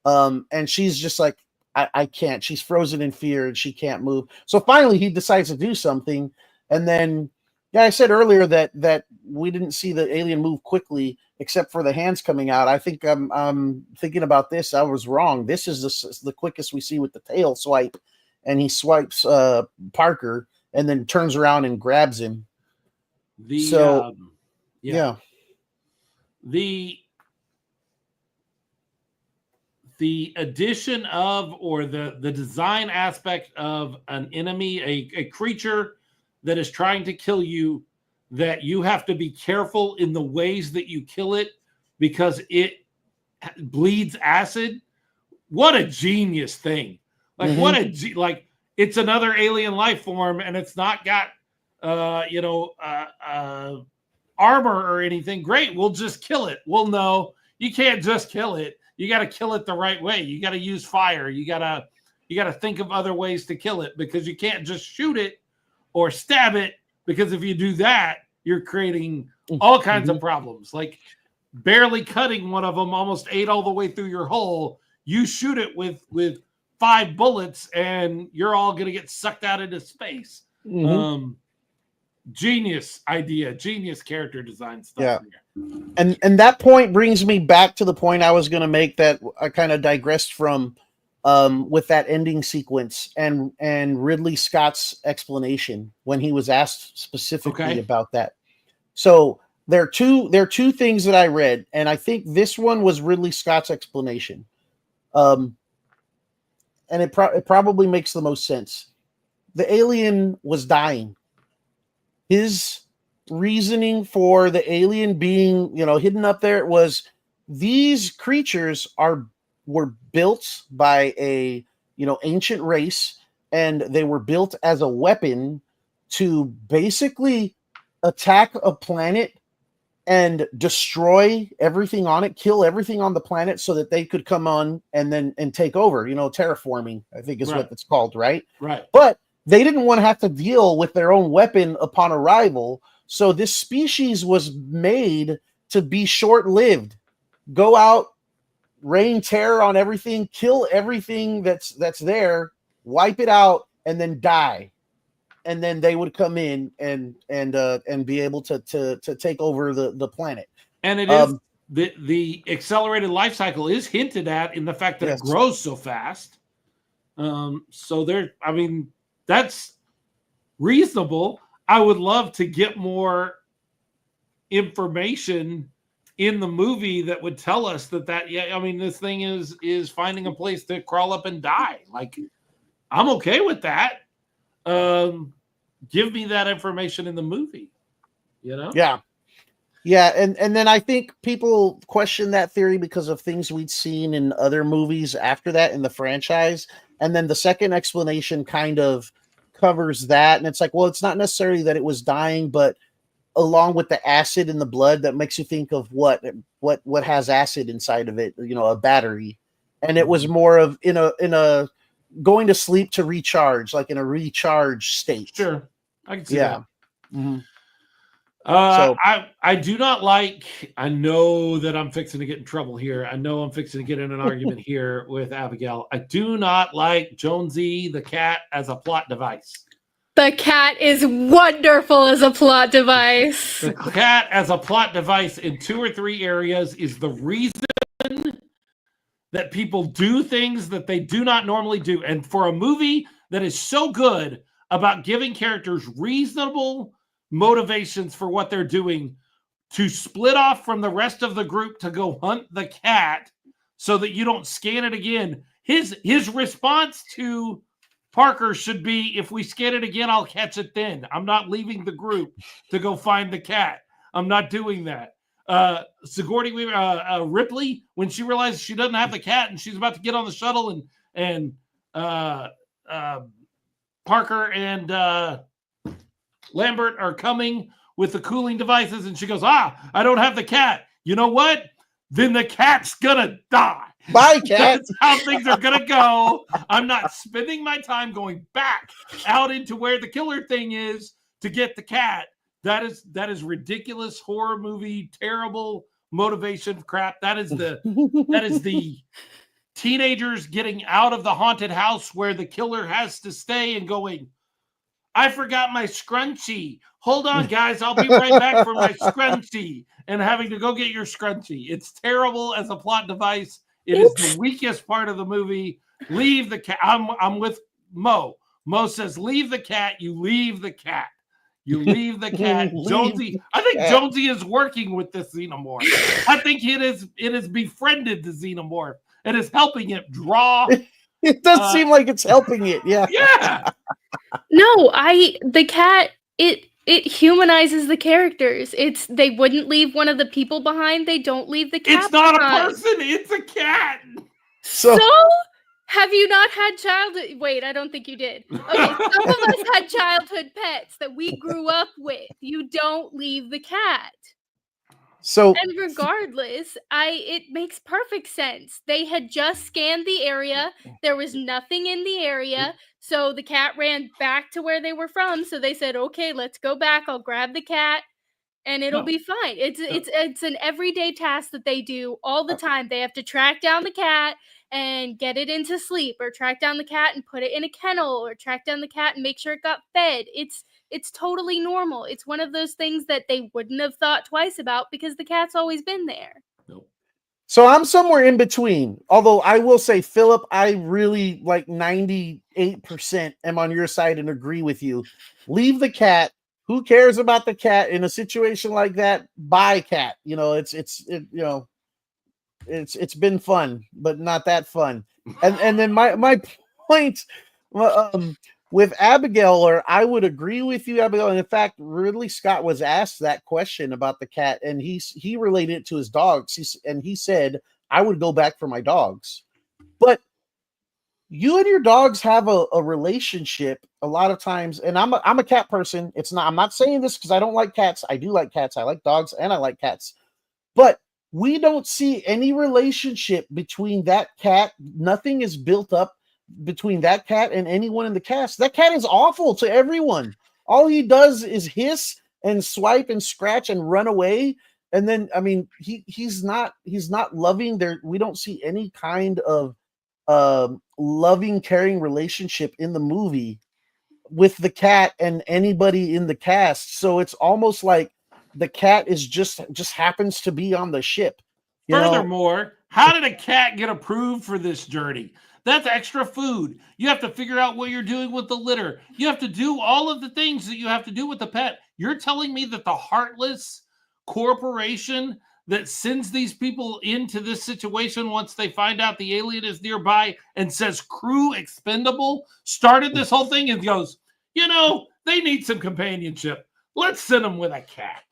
And she's just like, I can't. She's frozen in fear and she can't move. So finally he decides to do something. And then, I said earlier that we didn't see the alien move quickly except for the hands coming out. I think I'm thinking about this. I was wrong. This is the quickest we see with the tail swipe. And he swipes Parker and then turns around and grabs him. The, the addition of, or the design aspect of an enemy, a creature that is trying to kill you, that you have to be careful in the ways that you kill it because it bleeds acid. What a genius thing. Like like it's another alien life form and it's not got armor or anything. Great, we'll just kill it. Well, no, you can't just kill it. You got to kill it the right way. You got to use fire. You got to think of other ways to kill it, because you can't just shoot it or stab it, because if you do that, you're creating all kinds of problems. Like barely cutting one of them almost ate all the way through your hole. You shoot it with 5 bullets and you're all going to get sucked out into space. Genius idea, genius character design stuff. Yeah. And that point brings me back to the point I was going to make that I kind of digressed from with that ending sequence and Ridley Scott's explanation when he was asked specifically about that. So there are two things that I read, and I think this one was Ridley Scott's explanation. And it probably makes the most sense. The alien was dying. His reasoning for the alien being, hidden up there was these creatures were built by a, ancient race, and they were built as a weapon to basically attack a planet and destroy everything on it, kill everything on the planet so that they could come on and take over, terraforming, I think is what it's called, right? Right. But they didn't want to have to deal with their own weapon upon arrival. So this species was made to be short-lived. Go out, rain terror on everything, kill everything that's there, wipe it out, and then die. And then they would come in and be able to take over the planet. And it is the accelerated life cycle is hinted at in the fact that it grows so fast. So that's reasonable. I would love to get more information in the movie that would tell us that this thing is finding a place to crawl up and die. Like, I'm okay with that. Give me that information in the movie, Yeah. And then I think people question that theory because of things we'd seen in other movies after that in the franchise. And then the second explanation kind of covers that. And it's like, well, it's not necessarily that it was dying, but along with the acid in the blood, that makes you think of what has acid inside of it, a battery. And it was more of in a going to sleep to recharge, like in a recharge state. Sure. I can see that. Mm-hmm. I do not like, I know that I'm fixing to get in trouble here. I know I'm fixing to get in an argument here with Abigail. I do not like Jonesy the cat as a plot device. The cat is wonderful as a plot device. The cat as a plot device in 2 or 3 areas is the reason that people do things that they do not normally do. And for a movie that is so good about giving characters reasonable motivations for what they're doing, to split off from the rest of the group to go hunt the cat so that you don't scan it again. His response to Parker should be, if we scan it again, I'll catch it then. I'm not leaving the group to go find the cat. I'm not doing that. Sigourney Weaver, Ripley, when she realizes she doesn't have the cat and she's about to get on the shuttle and Parker and Lambert are coming with the cooling devices, and she goes, I don't have the cat. You know what? Then the cat's gonna die. Bye, cat. That's how things are gonna go. I'm not spending my time going back out into where the killer thing is to get the cat. That is ridiculous horror movie, terrible motivation crap. That is the teenagers getting out of the haunted house where the killer has to stay and going, I forgot my scrunchie. Hold on, guys. I'll be right back for my scrunchie. And having to go get your scrunchie. It's terrible as a plot device. It is the weakest part of the movie. Leave the cat. I'm with Mo. Mo says, leave the cat. You leave the cat. You leave the cat. Jonesy. I think Jonesy is working with this xenomorph. I think it has befriended the xenomorph and is helping it draw. It does seem like it's helping it. Yeah. Yeah. No, the cat, it humanizes the characters. They wouldn't leave one of the people behind. They don't leave the cat It's not behind. a person. It's a cat. So have you not had childhood? Wait, I don't think you did. Okay, some of us had childhood pets that we grew up with. You don't leave the cat. So, and regardless, it makes perfect sense. They had just scanned the area. There was nothing in the area. So the cat ran back to where they were from. So they said, okay, let's go back. I'll grab the cat and it'll be fine. It's an everyday task that they do all the time. They have to track down the cat and get it into sleep, or track down the cat and put it in a kennel, or track down the cat and make sure it got fed. It's totally normal. It's one of those things that they wouldn't have thought twice about because the cat's always been there. Nope. So I'm somewhere in between. Although I will say, Philip, I really 98% am on your side and agree with you. Leave the cat. Who cares about the cat in a situation like that? Buy cat. It's been fun, but not that fun. And then my point with Abigail, or I would agree with you, Abigail. And in fact, Ridley Scott was asked that question about the cat, and he related it to his dogs. He said, "I would go back for my dogs." But you and your dogs have a relationship a lot of times, and I'm a cat person. I'm not saying this because I don't like cats. I do like cats. I like dogs and I like cats. But we don't see any relationship between that cat. Nothing is built up between that cat and anyone in the cast. That cat is awful to everyone. All he does is hiss and swipe and scratch and run away. And then, I mean, he's not loving. We don't see any kind of loving, caring relationship in the movie with the cat and anybody in the cast. So it's almost like the cat is just happens to be on the ship. Furthermore, how did a cat get approved for this journey? That's extra food. You have to figure out what you're doing with the litter. You have to do all of the things that you have to do with the pet. You're telling me that the heartless corporation that sends these people into this situation once they find out the alien is nearby and says crew expendable started this whole thing and goes, they need some companionship. Let's send them with a cat.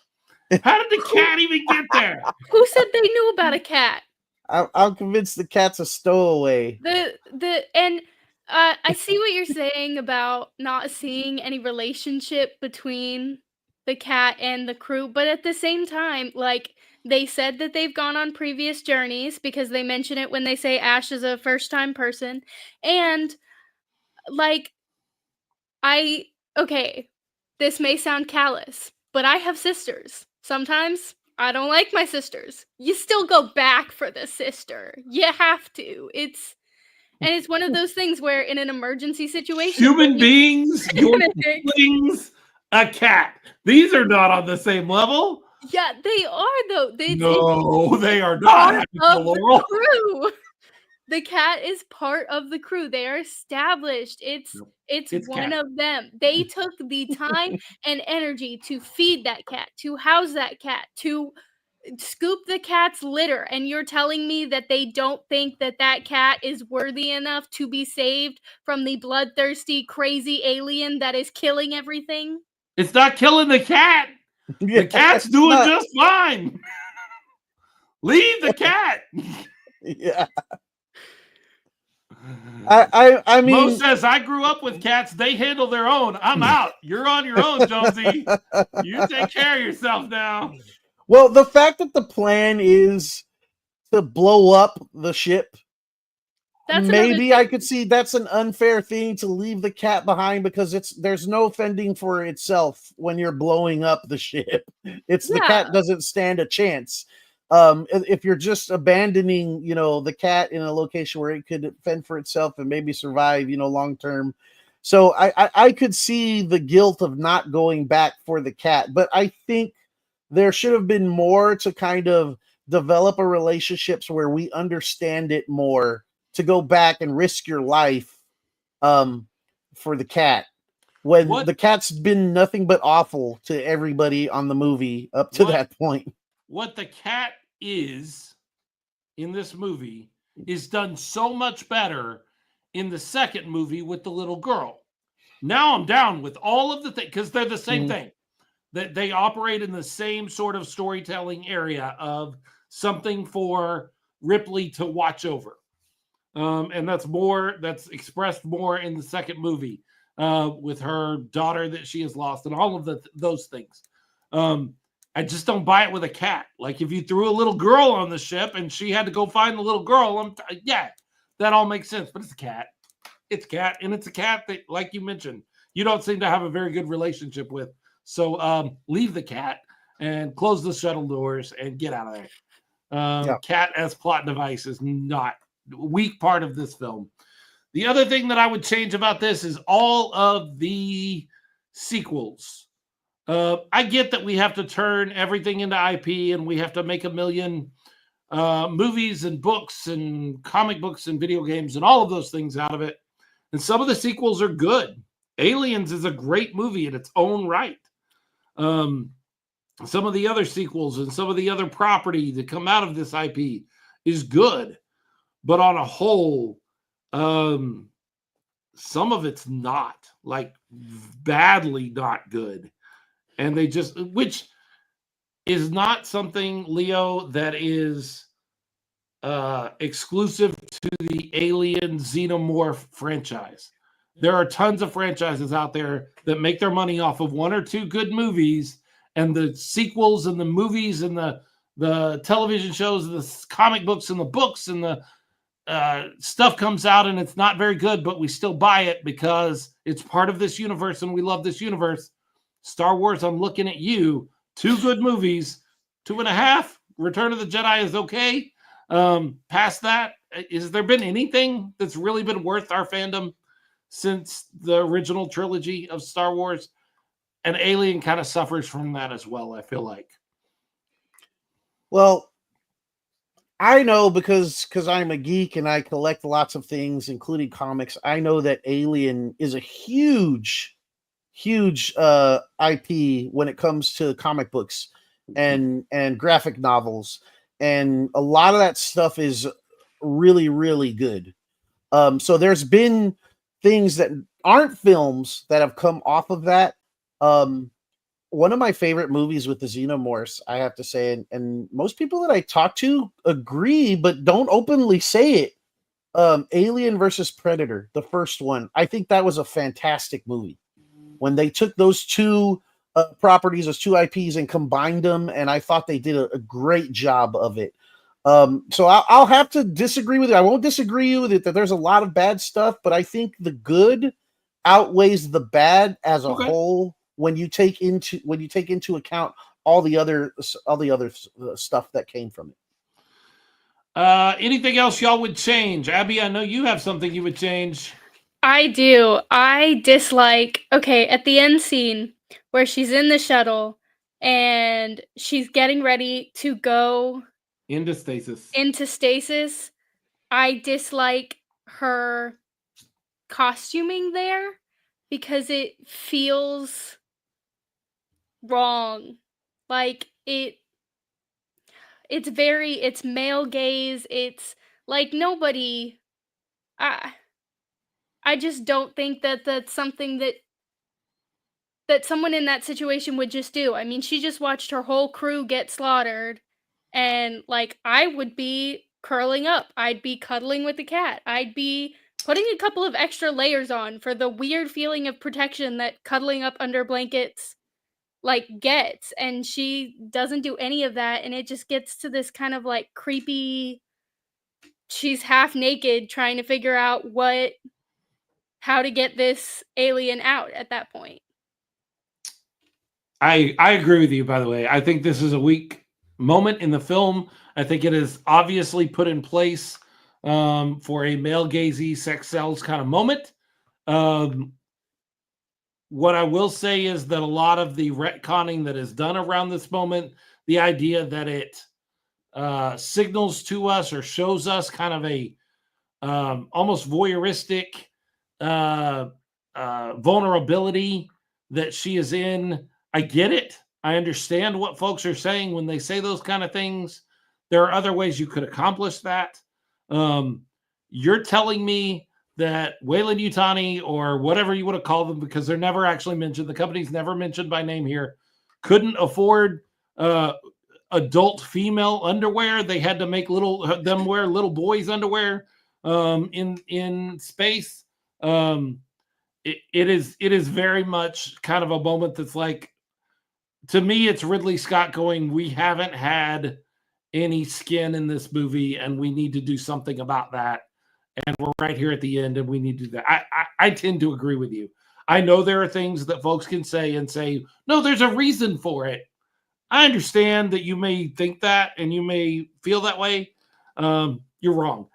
How did the cat even get there? Who said they knew about a cat? I'm convinced the cat's a stowaway. I see what you're saying about not seeing any relationship between the cat and the crew, but at the same time, they said that they've gone on previous journeys because they mention it when they say Ash is a first-time person, and this may sound callous, but I have sisters. Sometimes I don't like my sisters. You still go back for the sister. You have to. It's one of those things where in an emergency situation, human beings, your siblings, a cat. These are not on the same level. Yeah, they are though. They are not. The crew. The cat is part of the crew. They are established. It's one cat. of them. They took the time and energy to feed that cat, to house that cat, to scoop the cat's litter, and you're telling me that they don't think that cat is worthy enough to be saved from the bloodthirsty, crazy alien that is killing everything? It's not killing the cat. The cat's doing just fine. Leave the cat. Yeah. I mean, Mo says, I grew up with cats. They handle their own. I'm out. You're on your own, Jonesy. You take care of yourself now. Well, the fact that the plan is to blow up the ship, maybe I could see that's an unfair thing to leave the cat behind because there's no fending for itself when you're blowing up the ship. The cat doesn't stand a chance. If you're just abandoning, the cat in a location where it could fend for itself and maybe survive, long term. So I could see the guilt of not going back for the cat, but I think there should have been more to kind of develop a relationships where we understand it more to go back and risk your life for the cat when the cat's been nothing but awful to everybody on the movie up to that point. What the cat is in this movie is done so much better in the second movie with the little girl. Now I'm down with all of the things because they're the same thing. That they operate in the same sort of storytelling area of something for Ripley to watch over. And that's expressed more in the second movie with her daughter that she has lost and all of those things. I just don't buy it with a cat. Like if you threw a little girl on the ship and she had to go find the little girl, yeah, that all makes sense. But it's a cat. It's a cat. And it's a cat that, like you mentioned, you don't seem to have a very good relationship with. So leave the cat and close the shuttle doors and get out of there. Cat as plot device is not a weak part of this film. The other thing that I would change about this is all of the sequels. I get that we have to turn everything into IP and we have to make a million movies and books and comic books and video games and all of those things out of it. And some of the sequels are good. Aliens is a great movie in its own right. Some of the other sequels and some of the other property that come out of this IP is good. But on a whole, some of it's not, like badly not good. And they just, which is not something, Leo, that is exclusive to the Alien Xenomorph franchise. There are tons of franchises out there that make their money off of one or two good movies, and the sequels and the movies and the television shows, and the comic books and the books and the stuff comes out and it's not very good, but we still buy it because it's part of this universe and we love this universe. Star Wars, I'm looking at you. 2 good movies, 2.5. Return of the Jedi is okay. Past that, has there been anything that's really been worth our fandom since the original trilogy of Star Wars? And Alien kind of suffers from that as well, I feel like. Well, I know because I'm a geek and I collect lots of things, including comics. I know that Alien is a huge IP when it comes to comic books and graphic novels, and a lot of that stuff is really, really good. So there's been things that aren't films that have come off of that. One of my favorite movies with the Xenomorphs, I have to say, and most people that I talk to agree, but don't openly say it. Alien versus Predator, the first one. I think that was a fantastic movie. When they took those two properties, those two IPs, and combined them, and I thought they did a great job of it. So I'll have to disagree with it. I won't disagree with it that there's a lot of bad stuff, but I think the good outweighs the bad as a whole when you take into account all the other stuff that came from it. Anything else y'all would change? Abby, I know you have something you would change. I do. I dislike, at the end scene where she's in the shuttle and she's getting ready to go into stasis. I dislike her costuming there because it feels wrong. Like it's male gaze. It's like nobody, I just don't think that that's something that someone in that situation would just do. I mean, she just watched her whole crew get slaughtered, and like I would be curling up. I'd be cuddling with the cat. I'd be putting a couple of extra layers on for the weird feeling of protection that cuddling up under blankets like gets, and she doesn't do any of that, and it just gets to this kind of like creepy, she's half naked trying to figure out how to get this alien out at that point. I agree with you, by the way. I think this is a weak moment in the film. I think it is obviously put in place for a male-gazy sex sells kind of moment. What I will say is that a lot of the retconning that is done around this moment, the idea that it signals to us or shows us kind of a almost voyeuristic vulnerability that she is in. I get it. I understand what folks are saying when they say those kind of things. There are other ways you could accomplish that. You're telling me that Wayland Yutani or whatever you want to call them, because they're never actually mentioned, the company's never mentioned by name here, couldn't afford adult female underwear. They had to make them wear little boys underwear in space. It is very much kind of a moment that's like, to me, it's Ridley Scott going, we haven't had any skin in this movie and we need to do something about that. And we're right here at the end and we need to do that. I tend to agree with you. I know there are things that folks can say, no, there's a reason for it. I understand that you may think that and you may feel that way. You're wrong.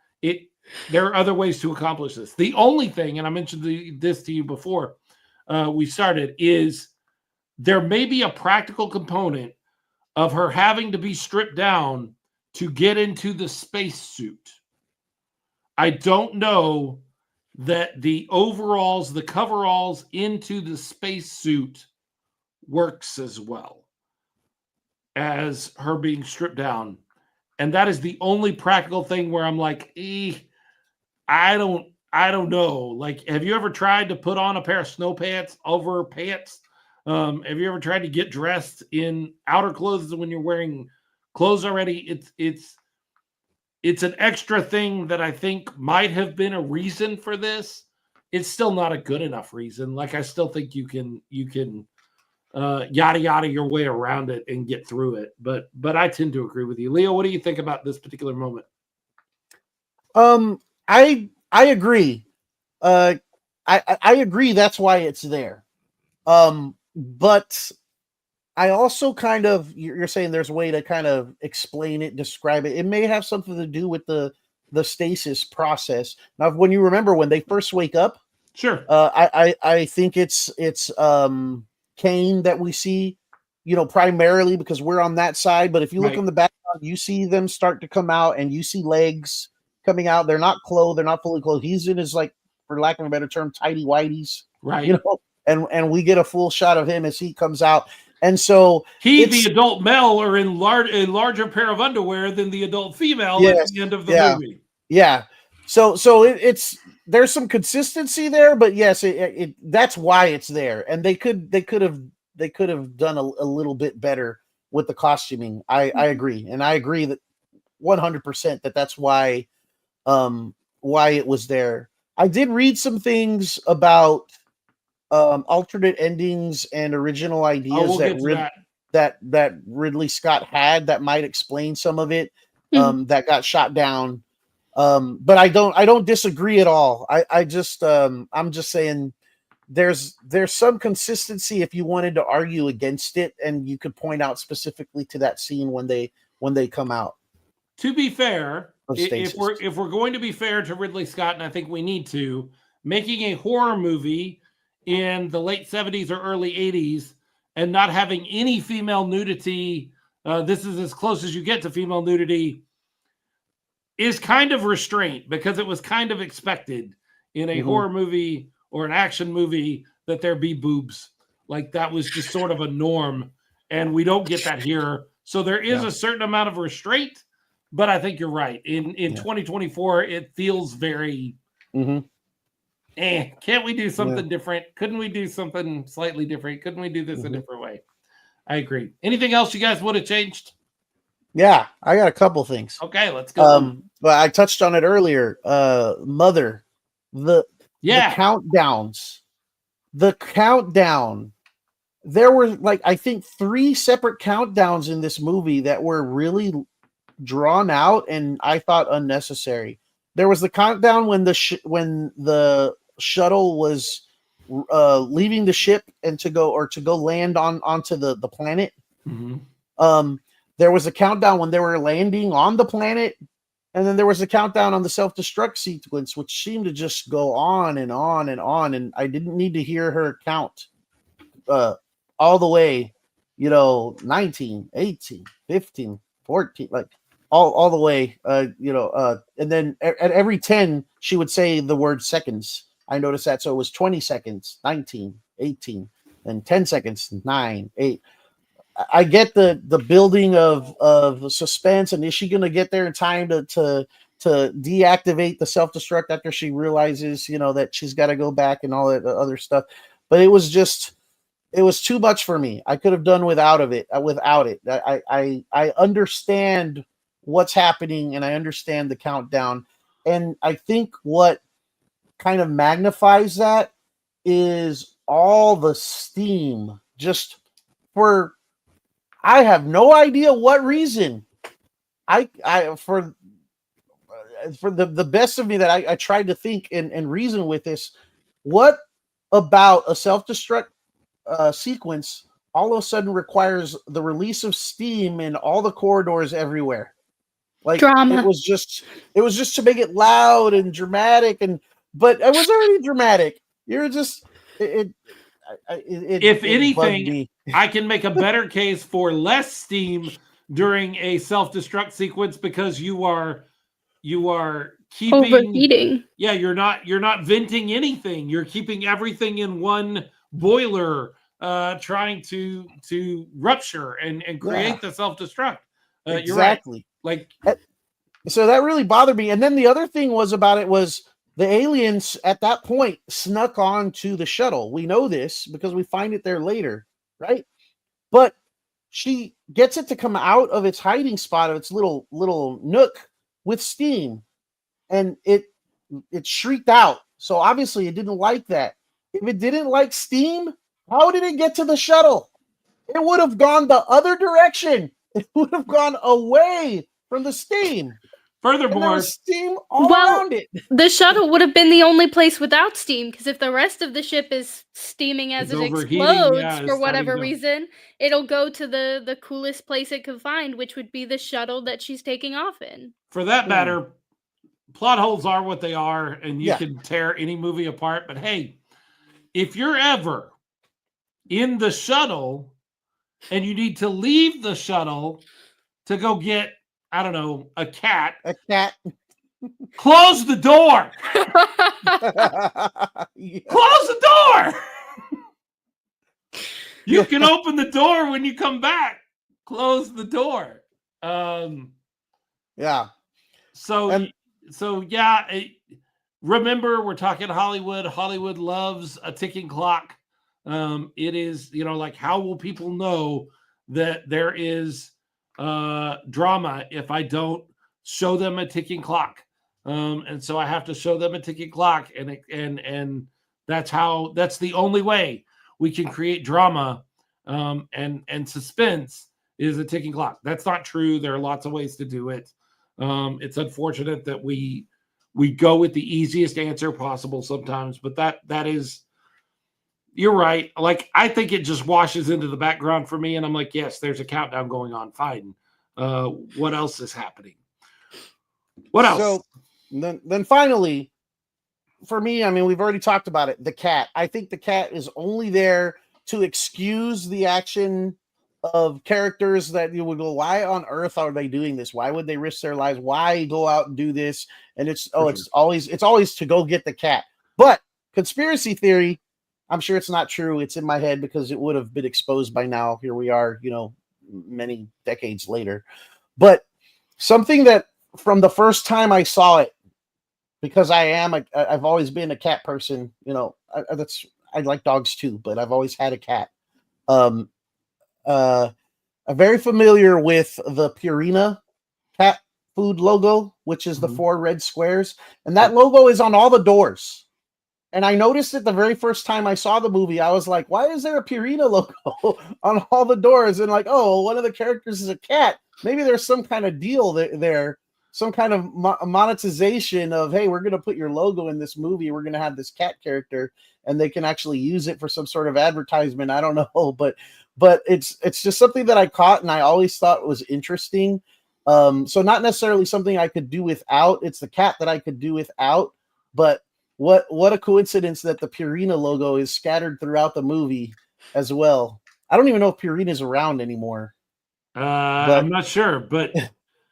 There are other ways to accomplish this. The only thing, and I mentioned this to you before we started, is there may be a practical component of her having to be stripped down to get into the spacesuit. I don't know that the overalls, the coveralls into the spacesuit works as well as her being stripped down. And that is the only practical thing where I'm like, I don't know. Like, have you ever tried to put on a pair of snow pants over pants? Have you ever tried to get dressed in outer clothes when you're wearing clothes already? It's an extra thing that I think might have been a reason for this. It's still not a good enough reason. Like, I still think you can yada yada your way around it and get through it. But I tend to agree with you. Leo, what do you think about this particular moment? I agree. I agree that's why it's there. But I also kind of, you're saying there's a way to kind of explain it, describe it. It may have something to do with the stasis process. Now, when you remember when they first wake up, sure. I think it's Kane that we see, primarily because we're on that side. But if you look on the background, you see them start to come out and you see legs coming out. They're not clothed. They're not fully clothed. He's in his, like, for lack of a better term, tighty whities, right? And we get a full shot of him as he comes out. And so the adult male, are in a larger pair of underwear than the adult female at the end of the movie. Yeah. So it's there's some consistency there, but yes, it that's why it's there. And they could have done a little bit better with the costuming. I agree, and I agree that 100% that's why it was there. I did read some things about alternate endings and original ideas that Ridley Scott had that might explain some of it that got shot down. But I don't disagree at all. I'm just saying there's some consistency if you wanted to argue against it, and you could point out specifically to that scene when they come out. To be fair, if we're going to be fair to Ridley Scott, and I think we need to, making a horror movie in the late 70s or early 80s and not having any female nudity, this is as close as you get to female nudity, is kind of restraint, because it was kind of expected in a horror movie or an action movie that there be boobs. Like, that was just sort of a norm, and we don't get that here. So there is a certain amount of restraint, but I think you're right. In 2024, it feels very... can't we do something different? Couldn't we do something slightly different? Couldn't we do this a different way? I agree. Anything else you guys would have changed? Yeah, I got a couple things. Okay, let's go. But I touched on it earlier. Mother, the countdowns. The countdown. There were, like, I think 3 separate countdowns in this movie that were really drawn out and I thought unnecessary. There was the countdown when the shuttle was leaving the ship and to go land onto the planet. There was a countdown when they were landing on the planet, and then there was a countdown on the self-destruct sequence, which seemed to just go on and on and on, and I didn't need to hear her count all the way, 19, 18, 15, 14, like all the way, and then at every 10, she would say the word seconds. I noticed that. So it was 20 seconds, 19, 18, and 10 seconds, 9, 8. I get the building of suspense, and is she going to get there in time to to deactivate the self-destruct after she realizes, that she's got to go back and all that other stuff. But it was too much for me. I could have done without it. I understand what's happening, and I understand the countdown. And I think what kind of magnifies that is all the steam, just for, I have no idea what reason. For the best of me that I tried to think and reason with this, what about a self-destruct sequence all of a sudden requires the release of steam in all the corridors everywhere? Like, Drama. it was just to make it loud and dramatic, but it was already dramatic. You're just if it bugged anything, me. I can make a better case for less steam during a self-destruct sequence, because you are keeping Overheating. Yeah, you're not venting anything. You're keeping everything in one boiler, trying to rupture and create the self-destruct. Exactly. You're right. So that really bothered me. And then the other thing was the aliens at that point snuck onto the shuttle. We know this because we find it there later, right? But she gets it to come out of its hiding spot, of its little nook, with steam, and it shrieked out. So obviously it didn't like that. If it didn't like steam, how did it get to the shuttle? It would have gone the other direction. It would have gone away from the steam. Furthermore, and there was steam all around it. The shuttle would have been the only place without steam, because if the rest of the ship is steaming as it explodes for whatever reason, it'll go to the coolest place it could find, which would be the shuttle that she's taking off in. For that matter, plot holes are what they are, and you can tear any movie apart. But hey, if you're ever in the shuttle and you need to leave the shuttle to go get, I don't know, a cat. Close the door. Close the door. You can open the door when you come back. Close the door. Remember, we're talking Hollywood. Hollywood loves a ticking clock. It is, like, how will people know that there is drama if I don't show them a ticking clock? And so I have to show them a ticking clock, and that's the only way we can create drama and suspense, is a ticking clock. That's not true. There are lots of ways to do it. It's unfortunate that we go with the easiest answer possible sometimes, but that is, you're right. Like, I think it just washes into the background for me, and I'm like, yes, there's a countdown going on. Fine. What else is happening? What else? So then finally, for me, I mean, we've already talked about it. The cat. I think the cat is only there to excuse the action of characters that you would go, why on earth are they doing this? Why would they risk their lives? Why go out and do this? And it's always to go get the cat. But conspiracy theory, I'm sure it's not true. It's in my head because it would have been exposed by now. Here we are, many decades later. But something that from the first time I saw it, because I've always been a cat person, I like dogs too, but I've always had a cat. I'm very familiar with the Purina cat food logo, which is the 4 red squares, and that logo is on all the doors. And I noticed it the very first time I saw the movie. I was like, why is there a Purina logo on all the doors? And like, oh, one of the characters is a cat. Maybe there's some kind of deal there, some kind of monetization of, hey, we're going to put your logo in this movie. We're going to have this cat character, and they can actually use it for some sort of advertisement. I don't know, but it's just something that I caught, and I always thought was interesting. So not necessarily something I could do without. It's the cat that I could do without, but what a coincidence that the Purina logo is scattered throughout the movie as well. I don't even know if Purina is around anymore. I'm not sure, but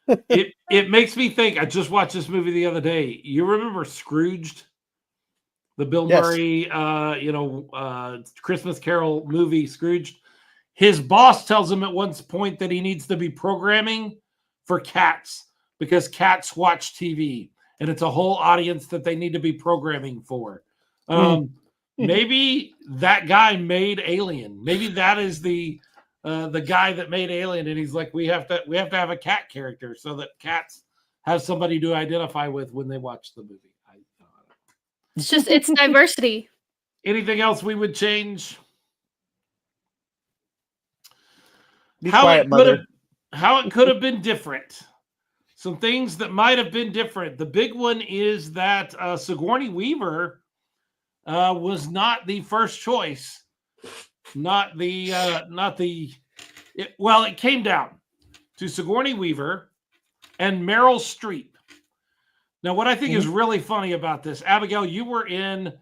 it makes me think. I just watched this movie the other day. You remember Scrooged, the Bill Murray, Christmas Carol movie, Scrooged? His boss tells him at one point that he needs to be programming for cats because cats watch TV and it's a whole audience that they need to be programming for. Maybe that guy made Alien. Maybe that is the guy that made Alien, and he's like, we have to have a cat character so that cats have somebody to identify with when they watch the movie. It's diversity. Anything else we would change? Be quiet, mother. How it could have been different. Some things that might have been different. The big one is that Sigourney Weaver was not the first choice. It came down to Sigourney Weaver and Meryl Streep. Now, what I think is really funny about this, Abigail, you were in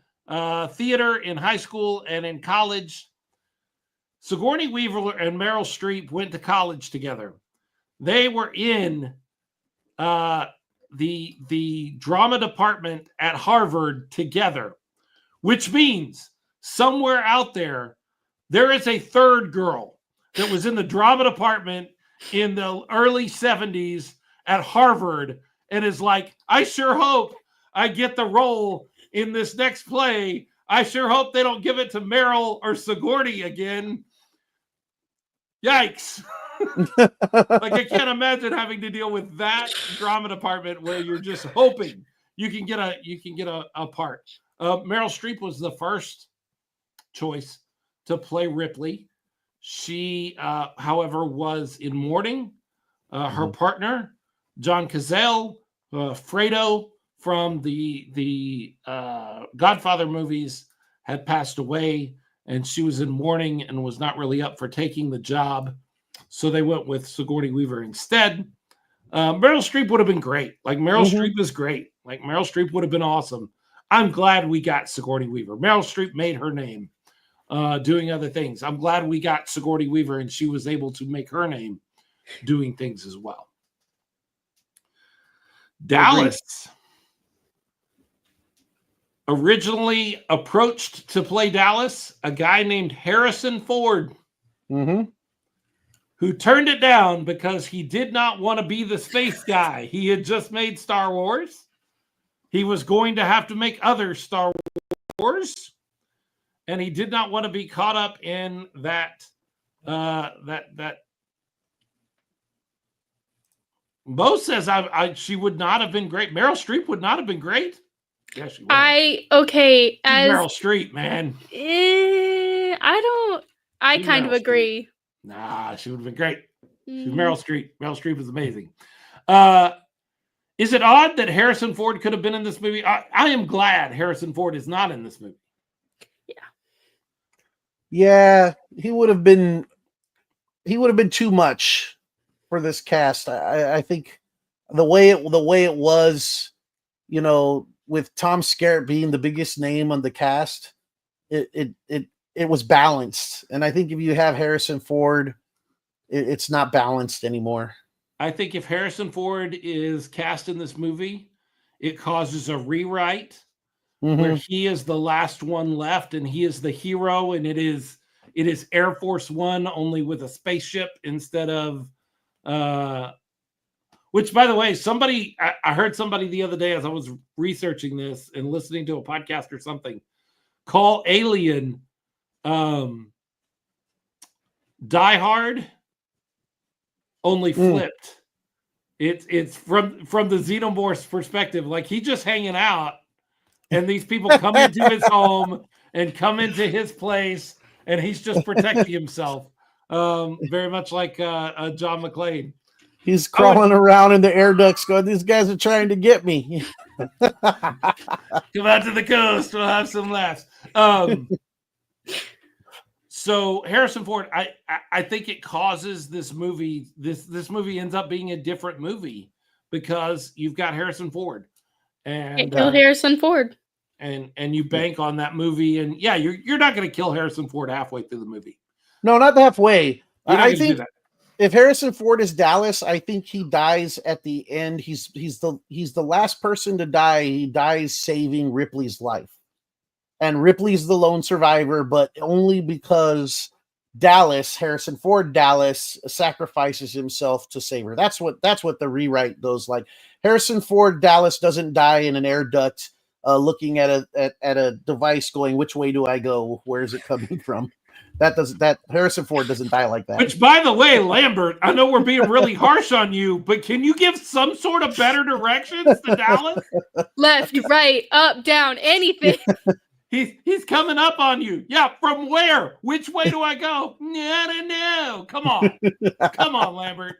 theater in high school and in college. Sigourney Weaver and Meryl Streep went to college together. They were in the drama department at Harvard together, which means somewhere out there is a third girl that was in the drama department in the early 70s at Harvard and is like, I sure hope I get the role in this next play. I sure hope they don't give it to Meryl or Sigourney again. Yikes. Like, I can't imagine having to deal with that drama department where you're just hoping you can get a part. Meryl Streep was the first choice to play Ripley. She, however, was in mourning. Her partner, John Cazale, Fredo from the Godfather movies, had passed away, and she was in mourning and was not really up for taking the job. So they went with Sigourney Weaver instead. Meryl Streep would have been great. Like, Meryl Streep is great. Like, Meryl Streep would have been awesome. I'm glad we got Sigourney Weaver. Meryl Streep made her name doing other things. I'm glad we got Sigourney Weaver and she was able to make her name doing things as well. Dallas originally approached to play Dallas a guy named Harrison Ford, who turned it down because he did not want to be the space guy. He had just made Star Wars. He was going to have to make other Star Wars, and he did not want to be caught up in that. Mo says she would not have been great. Meryl Streep would not have been great. Yeah, she would. Meryl Streep, man. I kind of agree. Nah, she would have been great. She's Meryl Streep. Meryl Streep is amazing. Is it odd that Harrison Ford could have been in this movie? I am glad Harrison Ford is not in this movie. Yeah, he would have been too much for this cast. I think the way it was, with Tom Skerritt being the biggest name on the cast, it was balanced. And I think if you have Harrison Ford, it's not balanced anymore. I think if Harrison Ford is cast in this movie, it causes a rewrite where he is the last one left and he is the hero, and it is Air Force One only with a spaceship instead of which, by the way, I heard somebody the other day as I was researching this and listening to a podcast or something, call Alien Die Hard only flipped. It's from the Xenomorph's perspective. Like, he's just hanging out and these people come into his home and come into his place and he's just protecting himself. Very much like John McClane. He's crawling around in the air ducts going, these guys are trying to get me. Come out to the coast. We'll have some laughs. So Harrison Ford, I think it causes this movie. This movie ends up being a different movie because you've got Harrison Ford, and kill Harrison Ford, and you bank on that movie. And yeah, you're not going to kill Harrison Ford halfway through the movie. No, not halfway. I think that. If Harrison Ford is Dallas, I think he dies at the end. He's the last person to die. He dies saving Ripley's life. And Ripley's the lone survivor, but only because Harrison Ford Dallas sacrifices himself to save her. That's what the rewrite goes like. Harrison Ford Dallas doesn't die in an air duct looking at a device going, which way do I go? Where is it coming from? That Harrison Ford doesn't die like that. Which, by the way, Lambert, I know we're being really harsh on you, but can you give some sort of better directions to Dallas? Left, right, up, down, anything. He's coming up on you. Yeah, from where? Which way do I go? I don't know. Come on, Lambert.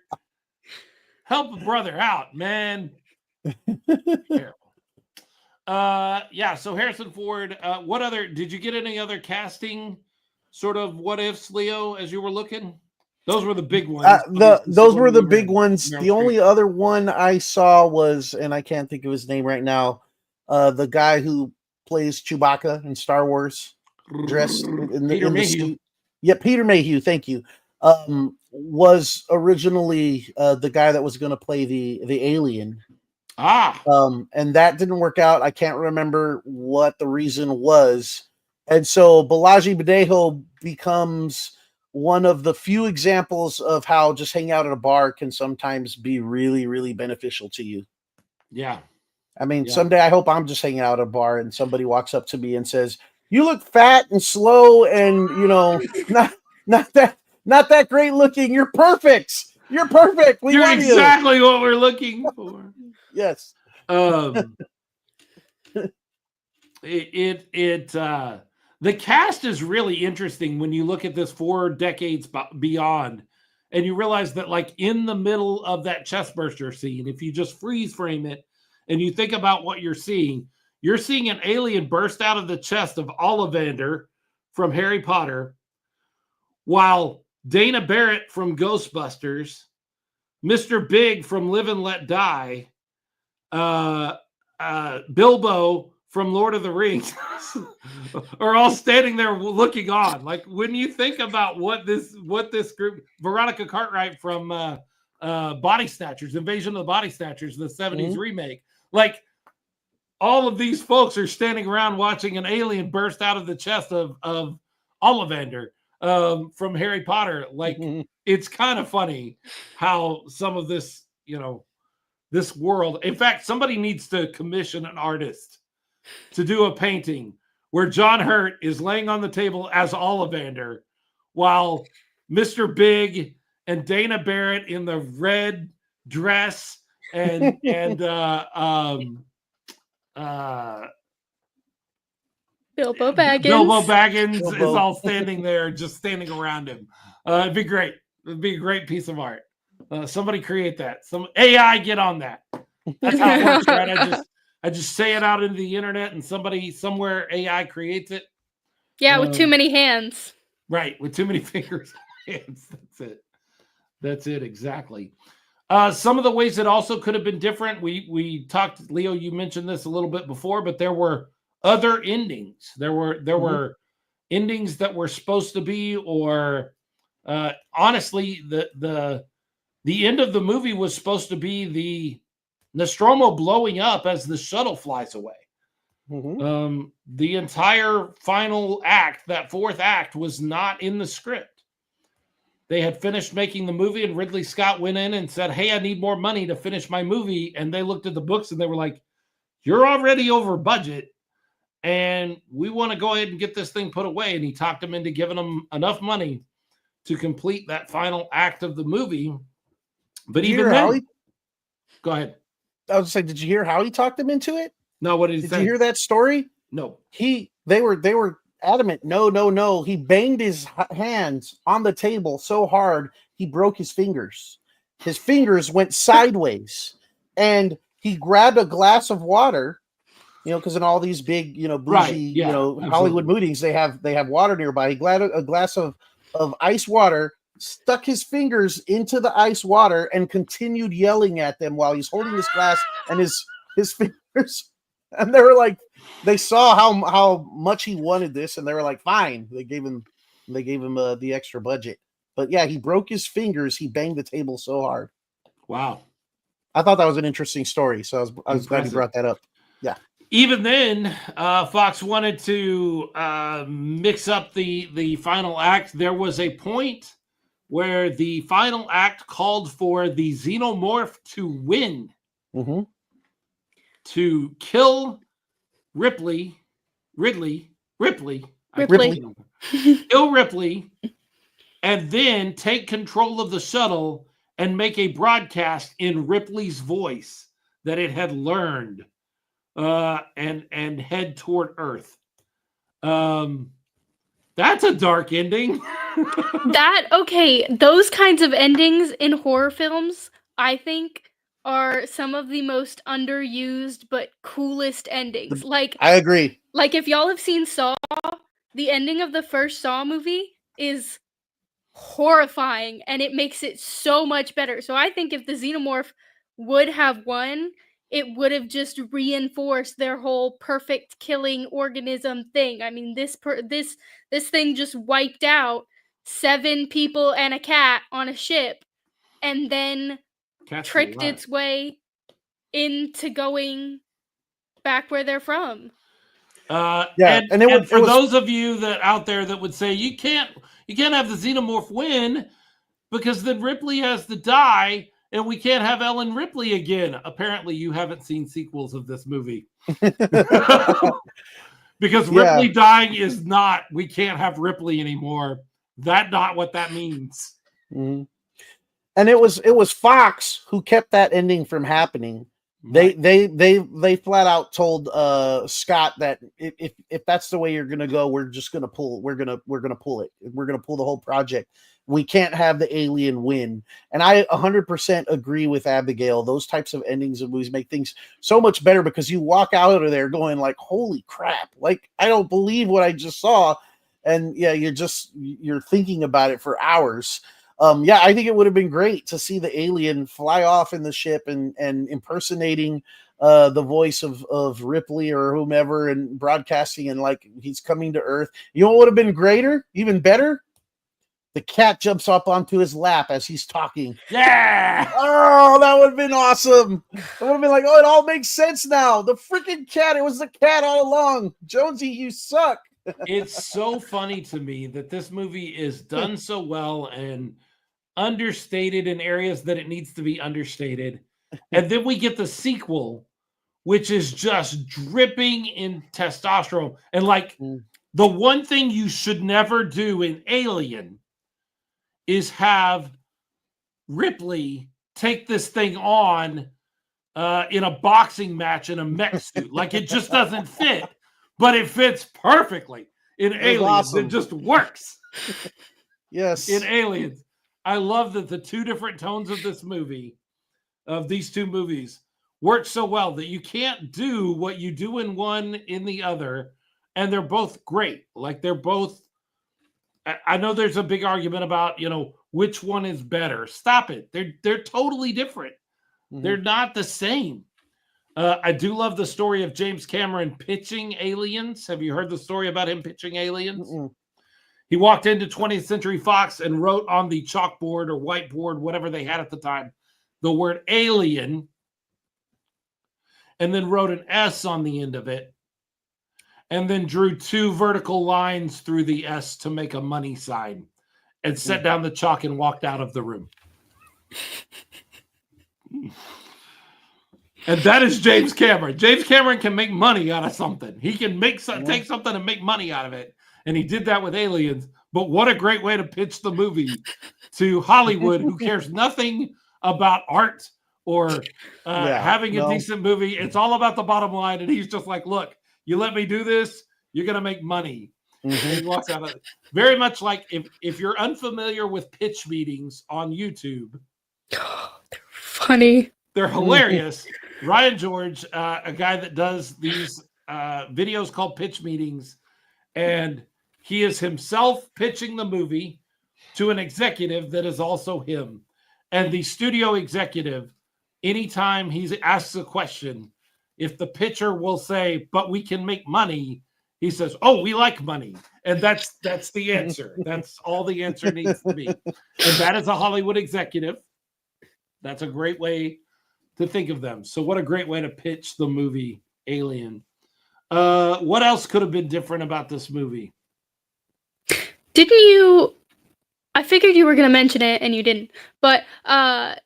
Help a brother out, man. Terrible. Yeah. So Harrison Ford. What other? Did you get any other casting sort of what ifs, Leo, as you were looking? Those were the big ones. Those were the big ones. The only other one I saw was, and I can't think of his name right now, the guy who plays Chewbacca in Star Wars, dressed in the suit. Yeah, Peter Mayhew. Thank you. Was originally the guy that was going to play the alien. And that didn't work out. I can't remember what the reason was. And so Balaji Badejo becomes one of the few examples of how just hanging out at a bar can sometimes be really, really beneficial to you. Yeah. I mean, someday I hope I'm just hanging out at a bar and somebody walks up to me and says, "You look fat and slow and, not that great looking. You're perfect. You're perfect. You're exactly what we're looking for." Yes. The cast is really interesting when you look at this 4 decades beyond, and you realize that, like, in the middle of that chestburster scene, if you just freeze frame it and you think about what you're seeing an alien burst out of the chest of Ollivander from Harry Potter, while Dana Barrett from Ghostbusters, Mr. Big from Live and Let Die, Bilbo from Lord of the Rings are all standing there looking on. Like, when you think about what this group, Veronica Cartwright from Body Snatchers, Invasion of the Body Snatchers, the 70s remake, like, all of these folks are standing around watching an alien burst out of the chest of Ollivander from Harry Potter. Like, it's kind of funny how some of this, this world. In fact, somebody needs to commission an artist to do a painting where John Hurt is laying on the table as Ollivander, while Mr. Big and Dana Barrett in the red dress and Bilbo Baggins. Bilbo Baggins is all standing there, just standing around him. It'd be great. It'd be a great piece of art. Somebody create that. Some AI, get on that. That's how it works, right? I just say it out into the internet, and somebody somewhere AI creates it. Yeah, with too many hands. Right, with too many fingers and hands. That's it, exactly. Some of the ways it also could have been different. We talked, Leo, you mentioned this a little bit before, but there were other endings. There were endings that were supposed to be, or honestly, the end of the movie was supposed to be the Nostromo blowing up as the shuttle flies away. The entire final act, that fourth act, was not in the script. They had finished making the movie, and Ridley Scott went in and said, "Hey, I need more money to finish my movie." And they looked at the books and they were like, "You're already over budget, and we want to go ahead and get this thing put away." And he talked them into giving them enough money to complete that final act of the movie. But even then, go ahead. I was saying, did you hear how he talked them into it? No, what did he say? Did you hear that story? No. They were adamant. No. He banged his hands on the table so hard he broke his fingers. His fingers went sideways, and he grabbed a glass of water. Because in all these big, bougie, Hollywood movies, they have water nearby. He grabbed a glass of ice water, stuck his fingers into the ice water, and continued yelling at them while he's holding this glass and his fingers. And they were like, they saw how much he wanted this, and they were like, fine. They gave him the extra budget. But yeah, he broke his fingers. He banged the table so hard. Wow. I thought that was an interesting story. So I was glad you brought that up. Yeah. even then, Fox wanted to mix up the final act. There was a point where the final act called for the xenomorph to win, to kill Ridley, kill Ripley, and then take control of the shuttle and make a broadcast in Ripley's voice that it had learned, and head toward Earth. That's a dark ending. Those kinds of endings in horror films, I think, are some of the most underused but coolest endings. I agree. Like if y'all have seen Saw, the ending of the first Saw movie is horrifying and it makes it so much better. So I think if the xenomorph would have won, it would have just reinforced their whole perfect killing organism thing. I mean, this thing just wiped out 7 people and a cat on a ship, and then tricked its way into going back where they're from. And for those of you that out there that would say you can't have the xenomorph win because then Ripley has to die and we can't have Ellen Ripley again. Apparently, you haven't seen sequels of this movie. Because Ripley dying is not, we can't have Ripley anymore. That's not what that means. Mm-hmm. And it was Fox who kept that ending from happening. Right. They flat out told Scott that if that's the way you're gonna go, we're gonna pull it. We're gonna pull the whole project. We can't have the alien win. And I 100% agree with Abigail. Those types of endings of movies make things so much better because you walk out of there going like, holy crap, like I don't believe what I just saw. And yeah, you're thinking about it for hours. I think it would have been great to see the alien fly off in the ship and impersonating the voice of Ripley or whomever and broadcasting and like he's coming to Earth. You know what would have been greater, even better? The cat jumps up onto his lap as he's talking. Yeah! Oh, that would have been awesome. It would have been like, oh, it all makes sense now. The freaking cat. It was the cat all along. Jonesy, you suck. It's so funny to me that this movie is done so well and understated in areas that it needs to be understated. And then we get the sequel, which is just dripping in testosterone. And like the one thing you should never do in Alien is have Ripley take this thing on in a boxing match in a mech suit. Like it just doesn't fit, but it fits perfectly in Aliens. Awesome. It just works. Yes. In Aliens. I love that the two different tones of this movie, of these two movies, work so well that you can't do what you do in one in the other, and they're both great. Like they're both. I know there's a big argument about which one is better. Stop it. They're totally different. Mm-hmm. They're not the same. I do love the story of James Cameron pitching Aliens. Have you heard the story about him pitching Aliens? Mm-mm. He walked into 20th Century Fox and wrote on the chalkboard or whiteboard, whatever they had at the time, the word alien, and then wrote an S on the end of it, and then drew 2 vertical lines through the S to make a money sign, and set down the chalk and walked out of the room. And that is James Cameron. James Cameron can make money out of something. He can take something and make money out of it. And he did that with Aliens. But what a great way to pitch the movie to Hollywood, who cares nothing about art or having a decent movie. It's all about the bottom line. And he's just like, look, you let me do this, you're going to make money. Mm-hmm. And he walks out of it. Very much like if you're unfamiliar with pitch meetings on YouTube. They're funny. They're hilarious. Ryan George, a guy that does these videos called pitch meetings, and he is himself pitching the movie to an executive that is also him. And the studio executive, anytime he asks a question, if the pitcher will say, but we can make money, he says, oh, we like money. And that's the answer. That's all the answer needs to be. And that is a Hollywood executive. That's a great way to think of them. So what a great way to pitch the movie Alien. What else could have been different about this movie? Didn't you? I figured you were going to mention it and you didn't. But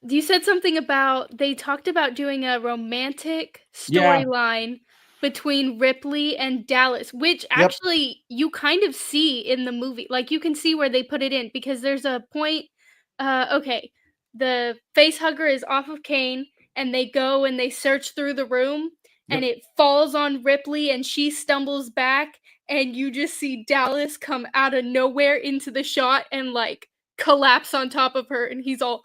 you said something about they talked about doing a romantic Yeah. storyline between Ripley and Dallas, which Yep. actually you kind of see in the movie. Like you can see where they put it in because there's a point. Okay, the face hugger is off of Kane and they go and they search through the room and Yep. it falls on Ripley and she stumbles back and you just see Dallas come out of nowhere into the shot and like collapse on top of her and he's all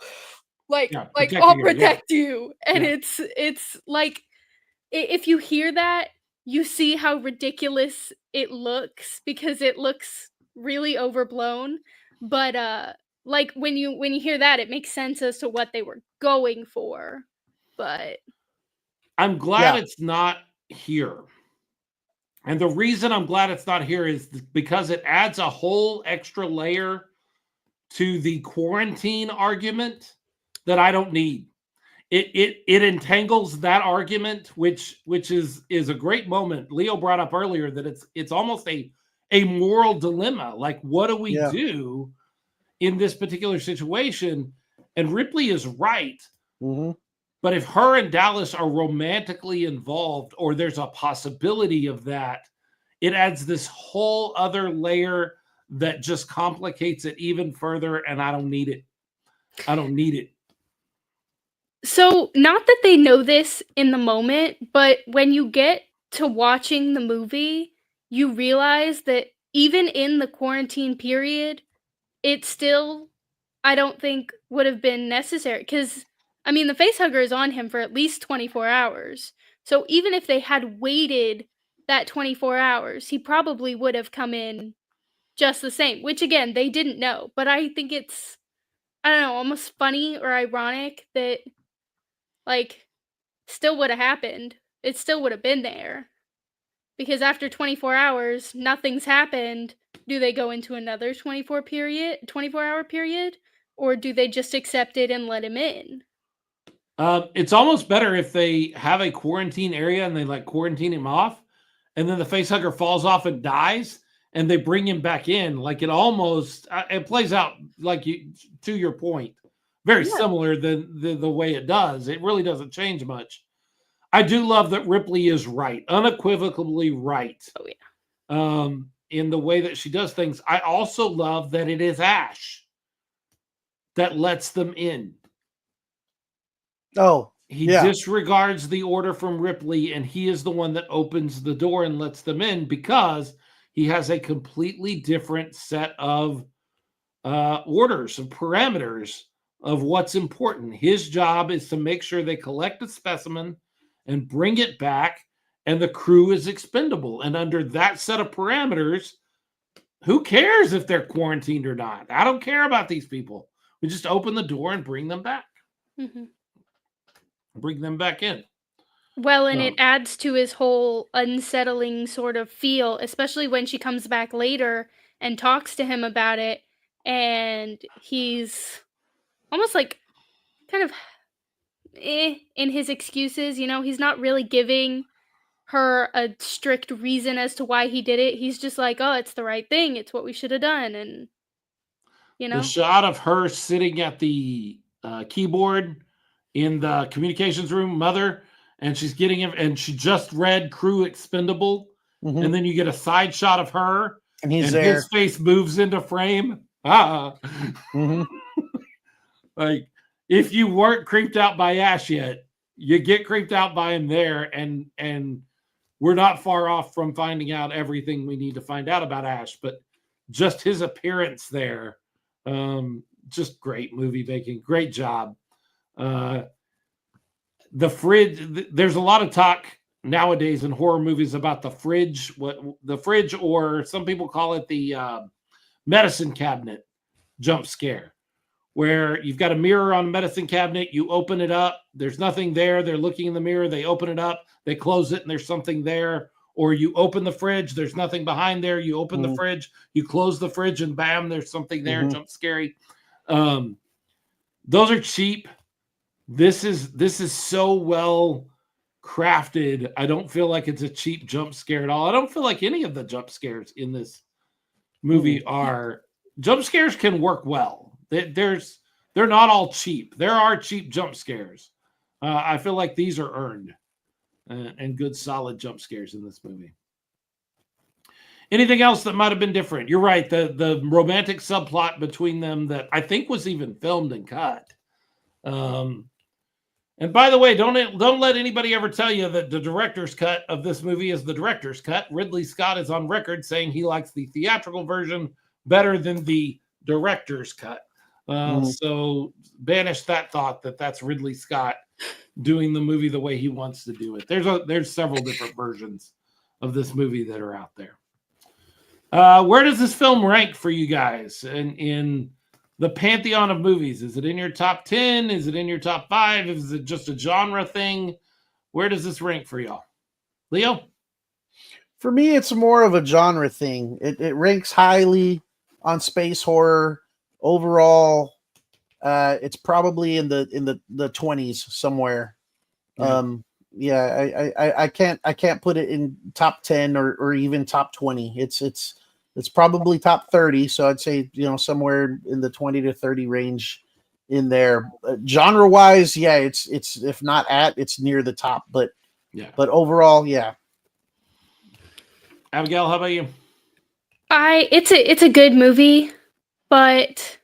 like I'll Protecting her. Yeah. protect you. And Yeah. it's like if you hear that, you see how ridiculous it looks because it looks really overblown. But like when you hear that, it makes sense as to what they were going for. But I'm glad Yeah. it's not here. And the reason I'm glad it's not here is because it adds a whole extra layer to the quarantine argument that I don't need. It entangles that argument, which is a great moment. Leo brought up earlier that it's almost a moral dilemma. Like, what do we Yeah. do in this particular situation? And Ripley is right. Mm-hmm. But if her and Dallas are romantically involved, or there's a possibility of that, it adds this whole other layer that just complicates it even further, and I don't need it. I don't need it. so, not that they know this in the moment, but when you get to watching the movie, you realize that even in the quarantine period, it still, I don't think, would have been necessary. Because, I mean, the facehugger is on him for at least 24 hours. So, even if they had waited that 24 hours, he probably would have come in just the same, which, again, they didn't know. But I think it's, I don't know, almost funny or ironic that, like, still would have happened. It still would have been there. Because after 24 hours, nothing's happened. Do they go into another 24-hour period? Or do they just accept it and let him in? It's almost better if they have a quarantine area and they like quarantine him off, and then the facehugger falls off and dies, and they bring him back in. Like it almost it plays out like you to your point, very Yeah. similar than the way it does. It really doesn't change much. I do love that Ripley is right, unequivocally right. Oh, yeah. In the way that she does things. I also love that it is Ash that lets them in. Oh, He yeah. disregards the order from Ripley, and he is the one that opens the door and lets them in because he has a completely different set of orders and parameters of what's important. His job is to make sure they collect a specimen and bring it back, and the crew is expendable. And under that set of parameters, who cares if they're quarantined or not? I don't care about these people. We just open the door and bring them back. Mm-hmm. Bring them back in. Well, and it adds to his whole unsettling sort of feel, especially when she comes back later and talks to him about it, and he's almost like kind of in his excuses, he's not really giving her a strict reason as to why he did it. He's just like, oh, it's the right thing. It's what we should have done. And, The shot of her sitting at the keyboard in the communications room, Mother, and she's getting him, and she just read Crew Expendable, Mhm. and then you get a side shot of her, And he's and there. his face moves into frame. Mhm. Like, if you weren't creeped out by Ash yet, you get creeped out by him there, and we're not far off from finding out everything we need to find out about Ash, but just his appearance there, just great movie making, great job. The fridge, there's a lot of talk nowadays in horror movies about the fridge, or some people call it the medicine cabinet jump scare, where you've got a mirror on a medicine cabinet, you open it up, there's nothing there, they're looking in the mirror, they open it up, they close it, and there's something there. Or you open the fridge, there's nothing behind there, you open the fridge, you close the fridge, and bam, there's something there, jump scary. Those are cheap. This is so well crafted. I don't feel like it's a cheap jump scare at all. I don't feel like any of the jump scares in this movie are jump scares can work well. They're not all cheap. There are cheap jump scares. I feel like these are earned and good solid jump scares in this movie. Anything else that might have been different? You're right. The romantic subplot between them that I think was even filmed and cut. And by the way, don't let anybody ever tell you that the director's cut of this movie is the director's cut. Ridley Scott is on record saying he likes the theatrical version better than the director's cut. So banish that thought that that's Ridley Scott doing the movie the way he wants to do it. There's several different versions of this movie that are out there. Where does this film rank for you guys in the pantheon of movies? Is it in your top 10? Is it in your top 5? Is it just a genre thing? Where does this rank for y'all? Leo? For me, it's more of a genre thing. It ranks highly on space horror. Overall, it's probably in the 20s somewhere. I can't put it in top 10 or even top 20. It's probably top 30. So I'd say, somewhere in the 20 to 30 range in there. Genre wise, it's if not it's near the top, but overall, yeah. Abigail, how about you? It's a good movie, but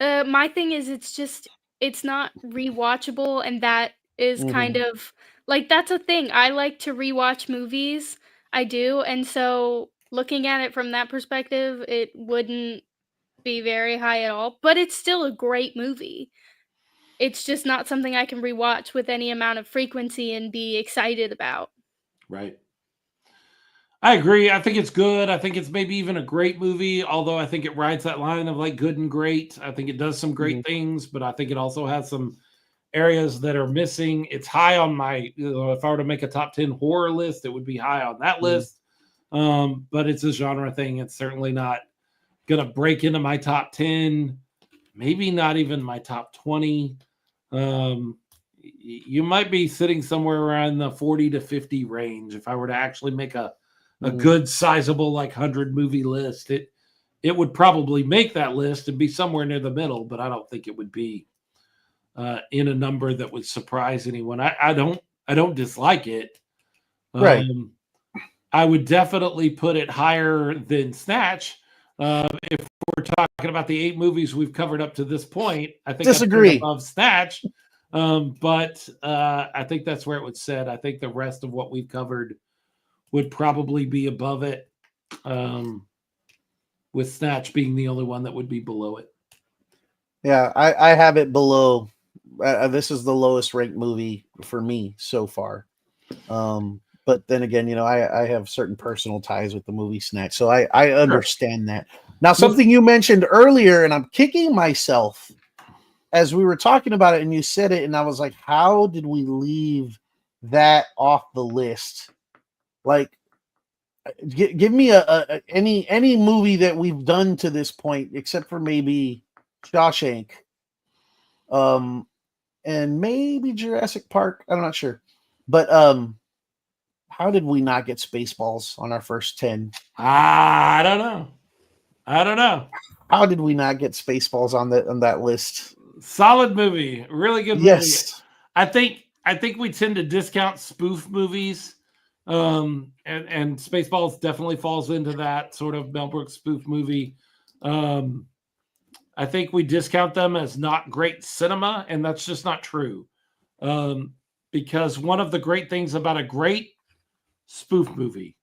my thing is it's not rewatchable, and that is kind of like, that's a thing. I like to rewatch movies. I do, and so looking at it from that perspective, it wouldn't be very high at all, but it's still a great movie. It's just not something I can rewatch with any amount of frequency and be excited about. Right. I agree. I think it's good. I think it's maybe even a great movie, although I think it rides that line of like good and great. I think it does some great things, but I think it also has some areas that are missing. It's high on my, if I were to make a top 10 horror list, it would be high on that list. But it's a genre thing. It's certainly not going to break into my top 10, maybe not even my top 20. You might be sitting somewhere around the 40 to 50 range. If I were to actually make a good sizable, like 100 movie list, it would probably make that list and be somewhere near the middle, but I don't think it would be in a number that would surprise anyone. I don't dislike it. Right. I would definitely put it higher than Snatch. If we're talking about the 8 movies we've covered up to this point, I think disagree above Snatch. But I think that's where it would sit. I think the rest of what we've covered would probably be above it, with Snatch being the only one that would be below it. Yeah, I have it below. This is the lowest ranked movie for me so far. But then again, I have certain personal ties with the movie Snatch, so I understand that. Now, something you mentioned earlier, and I'm kicking myself as we were talking about it, and you said it, and I was like, how did we leave that off the list? Like, give me any movie that we've done to this point, except for maybe Shawshank, and maybe Jurassic Park. I'm not sure, but how did we not get Spaceballs on our first 10? I don't know. How did we not get Spaceballs on that list? Solid movie, really good movie. Yes, I think we tend to discount spoof movies, and Spaceballs definitely falls into that sort of Mel Brooks spoof movie. I think we discount them as not great cinema, and that's just not true. Because one of the great things about a great spoof movie,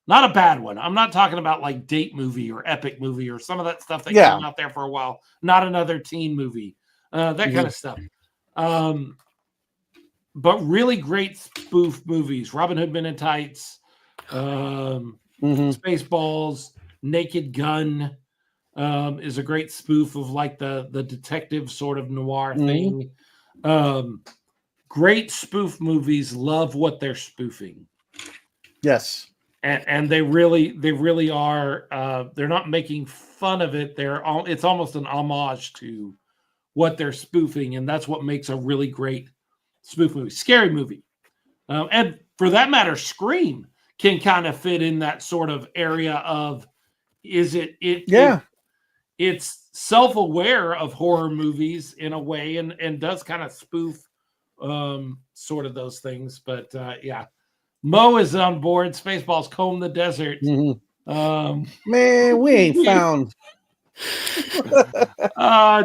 not a bad one. I'm not talking about like date movie or epic movie or some of that stuff that came out there for a while. Not another teen movie, that kind of stuff. But really great spoof movies. Robin Hood Men in Tights, Spaceballs, Naked Gun is a great spoof of like the detective sort of noir thing. Great spoof movies love what they're spoofing. Yes. And they really are. They're not making fun of it. It's almost an homage to what they're spoofing, and that's what makes a really great spoof movie. Scary movie. And for that matter, Scream can kind of fit in that sort of area of it's self-aware of horror movies in a way and does kind of spoof sort of those things. But yeah, Mo is on board. Spaceballs Comb the Desert. Man, we ain't found.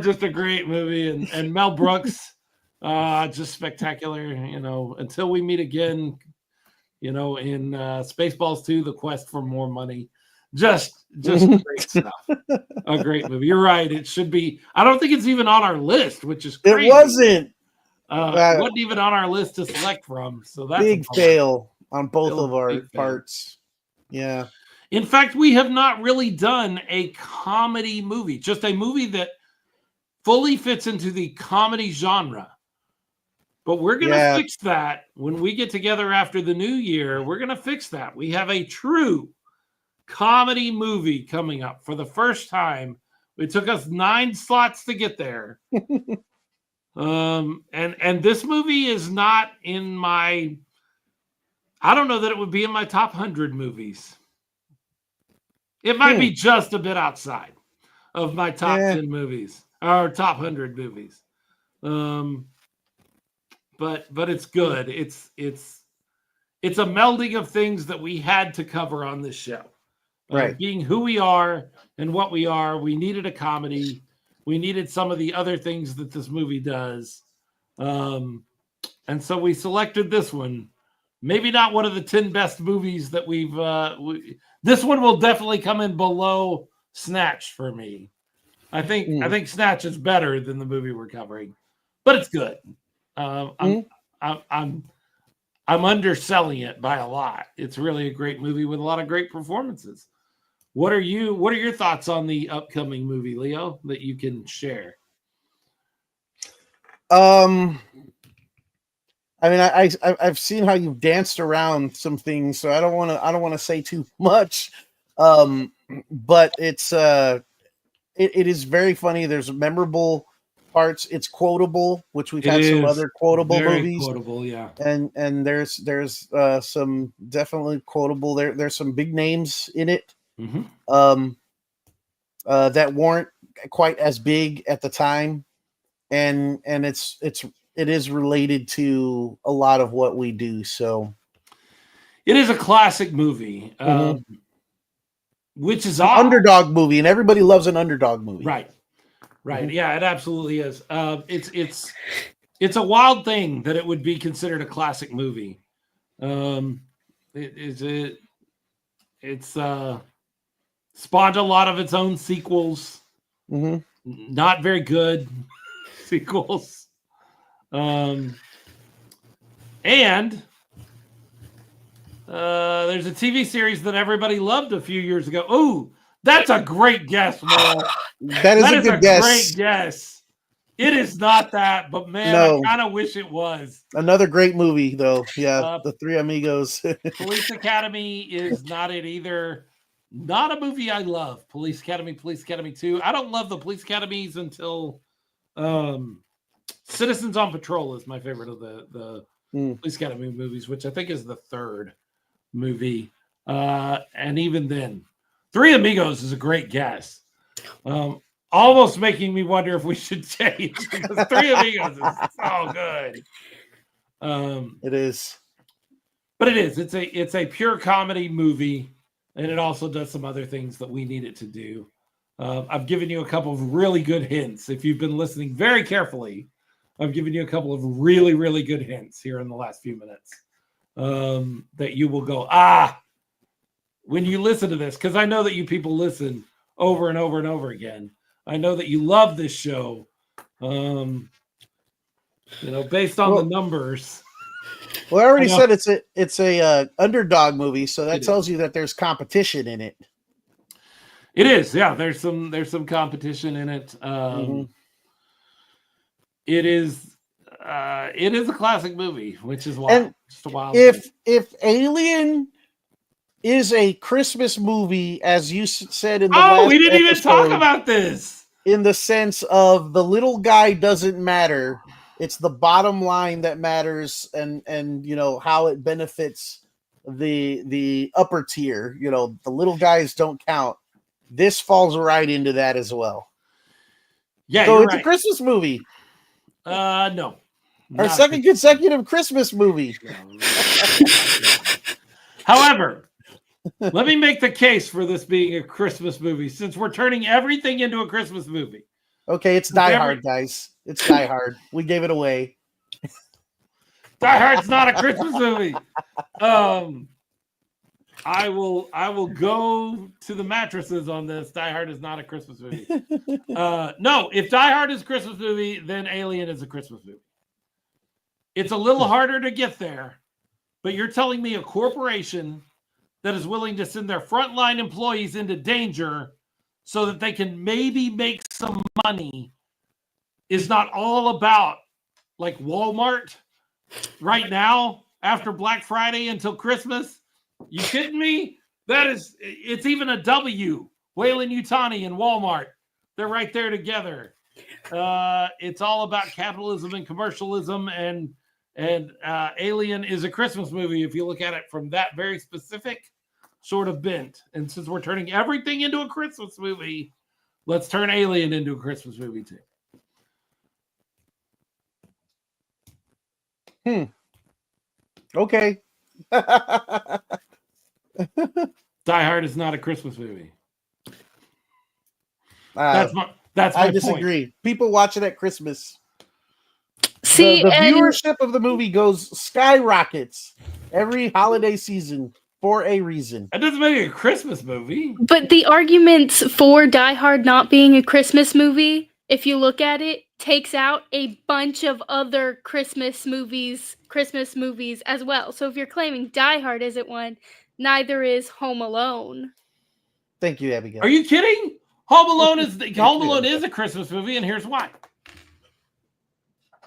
Just a great movie. And Mel Brooks, just spectacular. Until we meet again, in Spaceballs 2, The Quest for More Money. Just great stuff. A great movie. You're right. It should be. I don't think it's even on our list, which is crazy. It wasn't. It wasn't even on our list to select from. So that's big fail on both of our parts. Yeah. In fact, we have not really done a comedy movie, just a movie that fully fits into the comedy genre. But we're going to fix that when we get together after the new year. We're going to fix that. We have a true comedy movie coming up for the first time. It took us 9 slots to get there. And this movie is not in my, I don't know that it would be in my top 100 movies. It might be just a bit outside of my top 10 movies or top 100 movies. But it's good. It's a melding of things that we had to cover on this show. Right. Being who we are and what we are, we needed a comedy. We needed some of the other things that this movie does. And so we selected this one. Maybe not one of the 10 best movies that we've... this one will definitely come in below Snatch for me. I think Snatch is better than the movie we're covering. But it's good. I'm underselling it by a lot. It's really a great movie with a lot of great performances. What are your thoughts on the upcoming movie, Leo, that you can share? I mean, I've seen how you've danced around some things, so I don't want to say too much. But it's it is very funny. There's memorable parts. It's quotable, which we've had some other quotable movies. Quotable, yeah. And there's some definitely quotable. There's some big names in it. That weren't quite as big at the time, and it is related to a lot of what we do. So it is a classic movie, which is an underdog movie, and everybody loves an underdog movie. Right. Yeah, it absolutely is. It's a wild thing that it would be considered a classic movie. It's spawned a lot of its own sequels. Not very good sequels. And there's a TV series that everybody loved a few years ago. Oh, that's a great guess, Mo. That is a good guess. Great guess. It is not that, but man, I kind of wish it was. Another great movie, though. Yeah, The Three Amigos. Police Academy is not it either. Not a movie I love. Police Academy 2. I don't love the Police Academies until Citizens on Patrol is my favorite of the Police Academy movies, which I think is the third movie. And even then, Three Amigos is a great guess. Almost making me wonder if we should change because Three Amigos is so good. It is. But it is. It's a pure comedy movie. And it also does some other things that we need it to do. I've given you a couple of really good hints. If you've been listening very carefully, I've given you a couple of really, really good hints here in the last few minutes that you will go, when you listen to this, because I know that you people listen over and over and over again. I know that you love this show, based on the numbers. Well, I already said it's a underdog movie, so that tells you that there's competition in it. It is, yeah. There's some competition in it. It is a classic movie, which is wild. Just a wild. If Alien is a Christmas movie, as you said in the last we didn't episode, even talk about this. In the sense of the little guy doesn't matter. It's the bottom line that matters, and you know how it benefits the upper tier. You know, the little guys don't count. This falls right into that as well. Yeah, So you're it's right. a Christmas movie. No. Our Not second consecutive Christmas movie. However, let me make the case for this being a Christmas movie, since we're turning everything into a Christmas movie. Okay, it's Die Hard, guys. It's Die Hard. We gave it away. Die Hard's not a Christmas movie. I will go to the mattresses on this. Die Hard is not a Christmas movie. No, if Die Hard is a Christmas movie, then Alien is a Christmas movie. It's a little harder to get there, but you're telling me a corporation that is willing to send their frontline employees into danger so that they can maybe make some money is not all about like Walmart right now after Black Friday until Christmas? You kidding me? It's even a W. Weyland-Yutani and Walmart. They're right there together. It's all about capitalism and commercialism, and Alien is a Christmas movie if you look at it from that very specific sort of bent. And since we're turning everything into a Christmas movie, let's turn Alien into a Christmas movie too. Okay. Die Hard is not a Christmas movie. That's my I disagree. point. People watch it at Christmas. See, the viewership of the movie skyrockets every holiday season for a reason. That doesn't make it a Christmas movie. But the arguments for Die Hard not being a Christmas movie, if you look at it, takes out a bunch of other Christmas movies as well. So if you're claiming Die Hard isn't one, neither is Home Alone. Thank you, Abigail. Are you kidding? Home Alone is a Christmas movie, and here's why.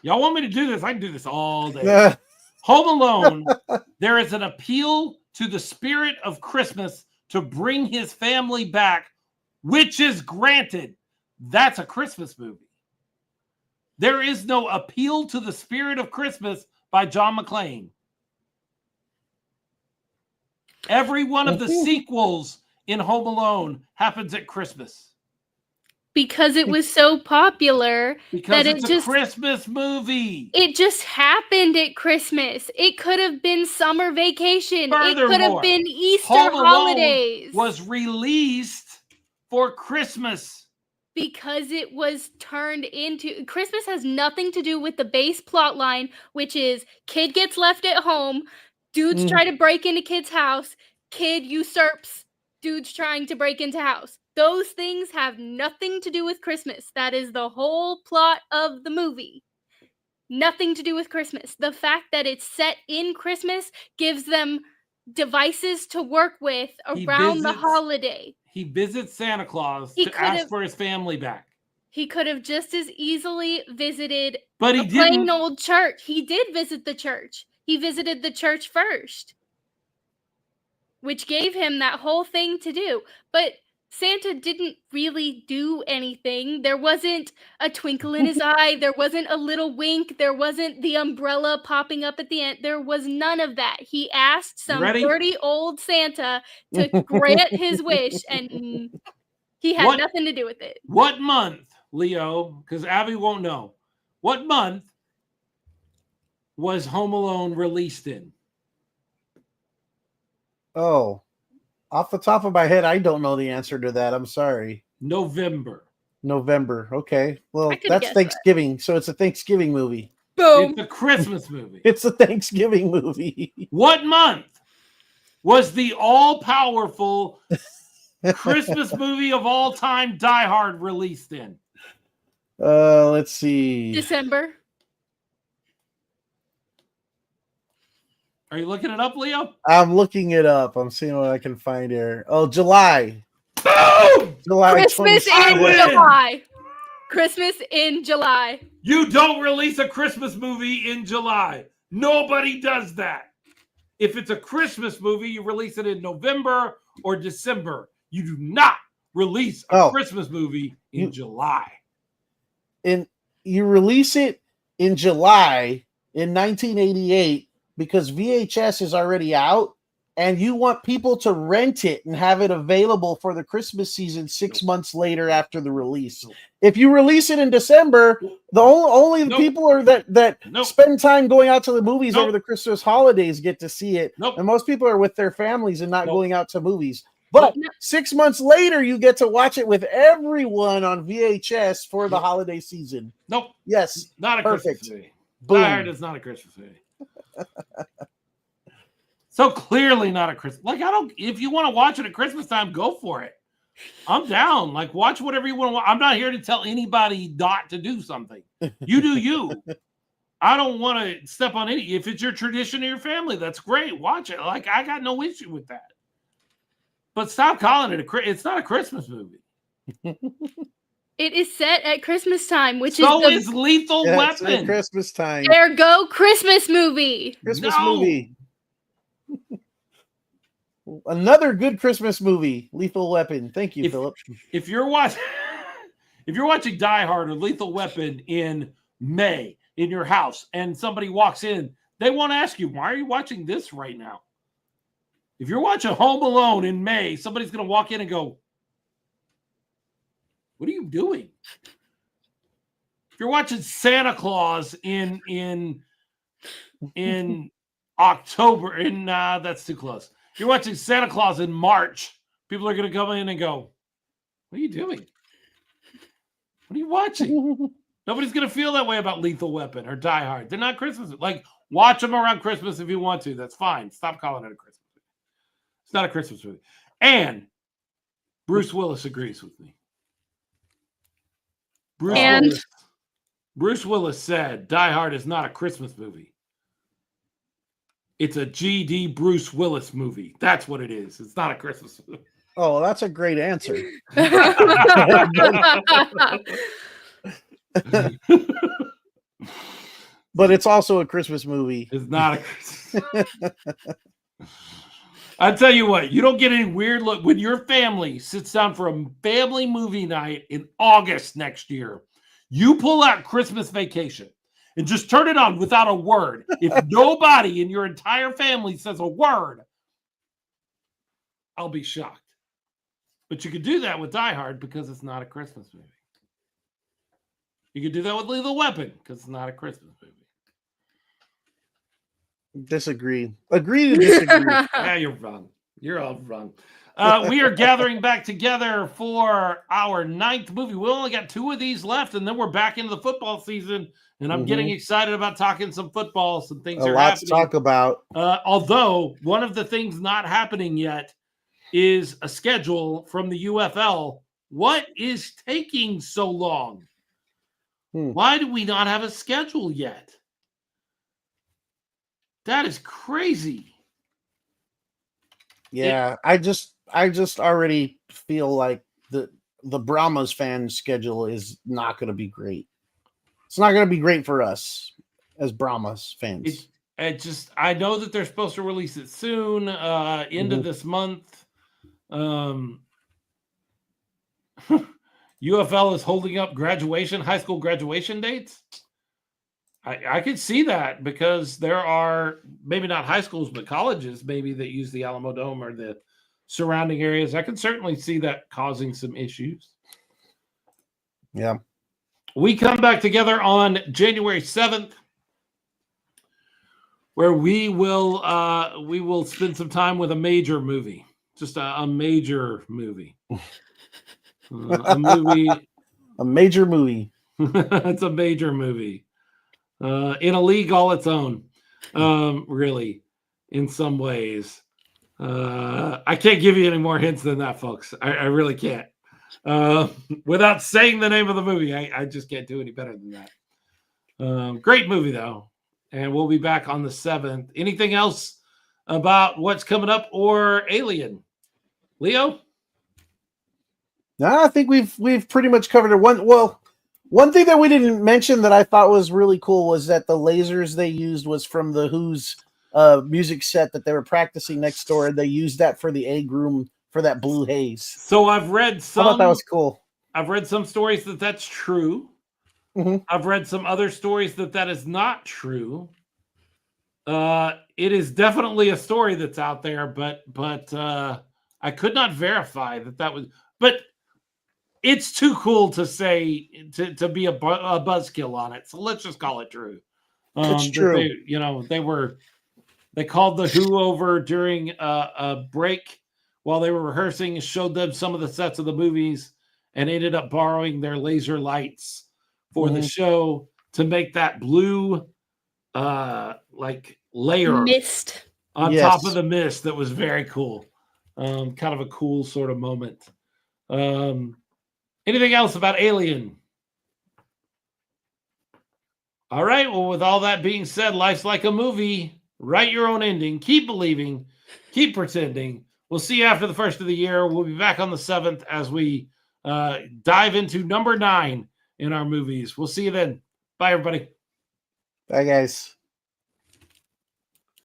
Y'all want me to do this? I can do this all day. Home Alone, there is an appeal to the spirit of Christmas to bring his family back, which is granted. That's a Christmas movie. There is no appeal to the spirit of Christmas by John McClane. Every one of the sequels in Home Alone happens at Christmas. Because it was so popular that it's a Christmas movie. It just happened at Christmas. It could have been summer vacation. It could have been Easter holidays. Was released for Christmas. Because it was turned into... Christmas has nothing to do with the base plot line, which is kid gets left at home, dudes try to break into kid's house, kid usurps dudes trying to break into house. Those things have nothing to do with Christmas. That is the whole plot of the movie. Nothing to do with Christmas. The fact that it's set in Christmas gives them devices to work with around the holiday. He visits Santa Claus to ask for his family back. He could have just as easily visited a plain old church. He did visit the church. He visited the church first, which gave him that whole thing to do. But Santa didn't really do anything. There wasn't a twinkle in his eye. There wasn't a little wink. There wasn't the umbrella popping up at the end. There was none of that. He asked some dirty old Santa to grant his wish, and he had nothing to do with it. What month, Leo, because Abby won't know, what month was Home Alone released in? Oh. Off the top of my head, I don't know the answer to that. I'm sorry. November. Okay. Well, that's Thanksgiving, so it's a Thanksgiving movie. Boom. It's a Christmas movie. It's a Thanksgiving movie. What month was the all-powerful Christmas movie of all time, Die Hard, released in? Let's see. December. Are you looking it up, Leo? I'm looking it up. I'm seeing what I can find here. Oh, July. Boom! July. Christmas in July. Christmas in July. You don't release a Christmas movie in July. Nobody does that. If it's a Christmas movie, you release it in November or December. You do not release a Christmas movie in July. And you release it in July in 1988 because VHS is already out and you want people to rent it and have it available for the Christmas season 6 months later after the release. If you release it in December, the only the people are that spend time going out to the movies over the Christmas holidays get to see it. And most people are with their families and not going out to movies. But 6 months later, you get to watch it with everyone on VHS for the holiday season. Nope. Yes. Not a perfect. Christmas movie. Boom. Die Hard is not a Christmas movie. So clearly not a Christmas. Like, if you want to watch it at Christmas time, go for it. I'm down. Like, watch whatever you want to watch. I'm not here to tell anybody not to do something. You do you. I don't want to step on any. If it's your tradition of your family, that's great. Watch it. Like, I got no issue with that. But stop calling it it's not a Christmas movie. It is set at Christmas time, which is Lethal Weapon. It's Christmas time. There go Christmas movie. Christmas movie. Another good Christmas movie, Lethal Weapon. Thank you, Philip. If you're watching Die Hard or Lethal Weapon in May in your house and somebody walks in, they won't ask you, why are you watching this right now? If you're watching Home Alone in May, somebody's going to walk in and go, what are you doing? If you're watching Santa Claus in October, that's too close. If you're watching Santa Claus in March, people are going to come in and go, what are you doing? What are you watching? Nobody's going to feel that way about Lethal Weapon or Die Hard. They're not Christmas. Like, watch them around Christmas if you want to. That's fine. Stop calling it a Christmas movie. It's not a Christmas movie. And Bruce Willis agrees with me. Bruce Willis said Die Hard is not a Christmas movie. It's a G.D. Bruce Willis movie. That's what it is. It's not a Christmas movie. Oh, that's a great answer. But it's also a Christmas movie. It's not a Christmas I tell you what, you don't get any weird look when your family sits down for a family movie night in August next year. You pull out Christmas Vacation and just turn it on without a word. If nobody in your entire family says a word, I'll be shocked. But you could do that with Die Hard because it's not a Christmas movie. You could do that with Lethal Weapon because it's not a Christmas movie. Disagree. Agree to disagree. Yeah, you're wrong. You're all wrong. We are gathering back together for our 9th movie. We only got 2 of these left, and then we're back into the football season. And I'm getting excited about talking some football. Some things are happening. To talk about. Although one of the things not happening yet is a schedule from the UFL. What is taking so long? Why do we not have a schedule yet? That is crazy. Yeah, I just already feel like the Brahmas fan schedule is not going to be great. It's not going to be great for us as Brahmas fans. I know that they're supposed to release it soon, end of this month. UFL is holding up high school graduation dates. I could see that because there are maybe not high schools, but colleges maybe that use the Alamo Dome or the surrounding areas. I can certainly see that causing some issues. Yeah. We come back together on January 7th, where we will spend some time with a major movie, just a major movie. A movie. A major movie. It's a major movie. In a league all its own, really, in some ways. I can't give you any more hints than that, folks. I really can't. Without saying the name of the movie, I just can't do any better than that. Great movie, though. And we'll be back on the 7th. Anything else about what's coming up or Alien? Leo? No, I think we've pretty much covered it. One thing that we didn't mention that I thought was really cool was that the lasers they used was from the Who's music set that they were practicing next door, and they used that for the egg room for that blue haze. So I've read some. I thought that was cool. I've read some stories that's true. I've read some other stories that is not true. It is definitely a story that's out there, but I could not verify that was. But it's too cool to say to be a buzzkill on it. So let's just call it true. It's true. They called the Who over during a break while they were rehearsing, showed them some of the sets of the movies, and ended up borrowing their laser lights for the show to make that blue like layer mist on top of the mist. That was very cool. Kind of a cool sort of moment. Anything else about Alien? All right. Well, with all that being said, life's like a movie. Write your own ending. Keep believing. Keep pretending. We'll see you after the first of the year. We'll be back on the 7th as we dive into number 9 in our movies. We'll see you then. Bye, everybody. Bye, guys.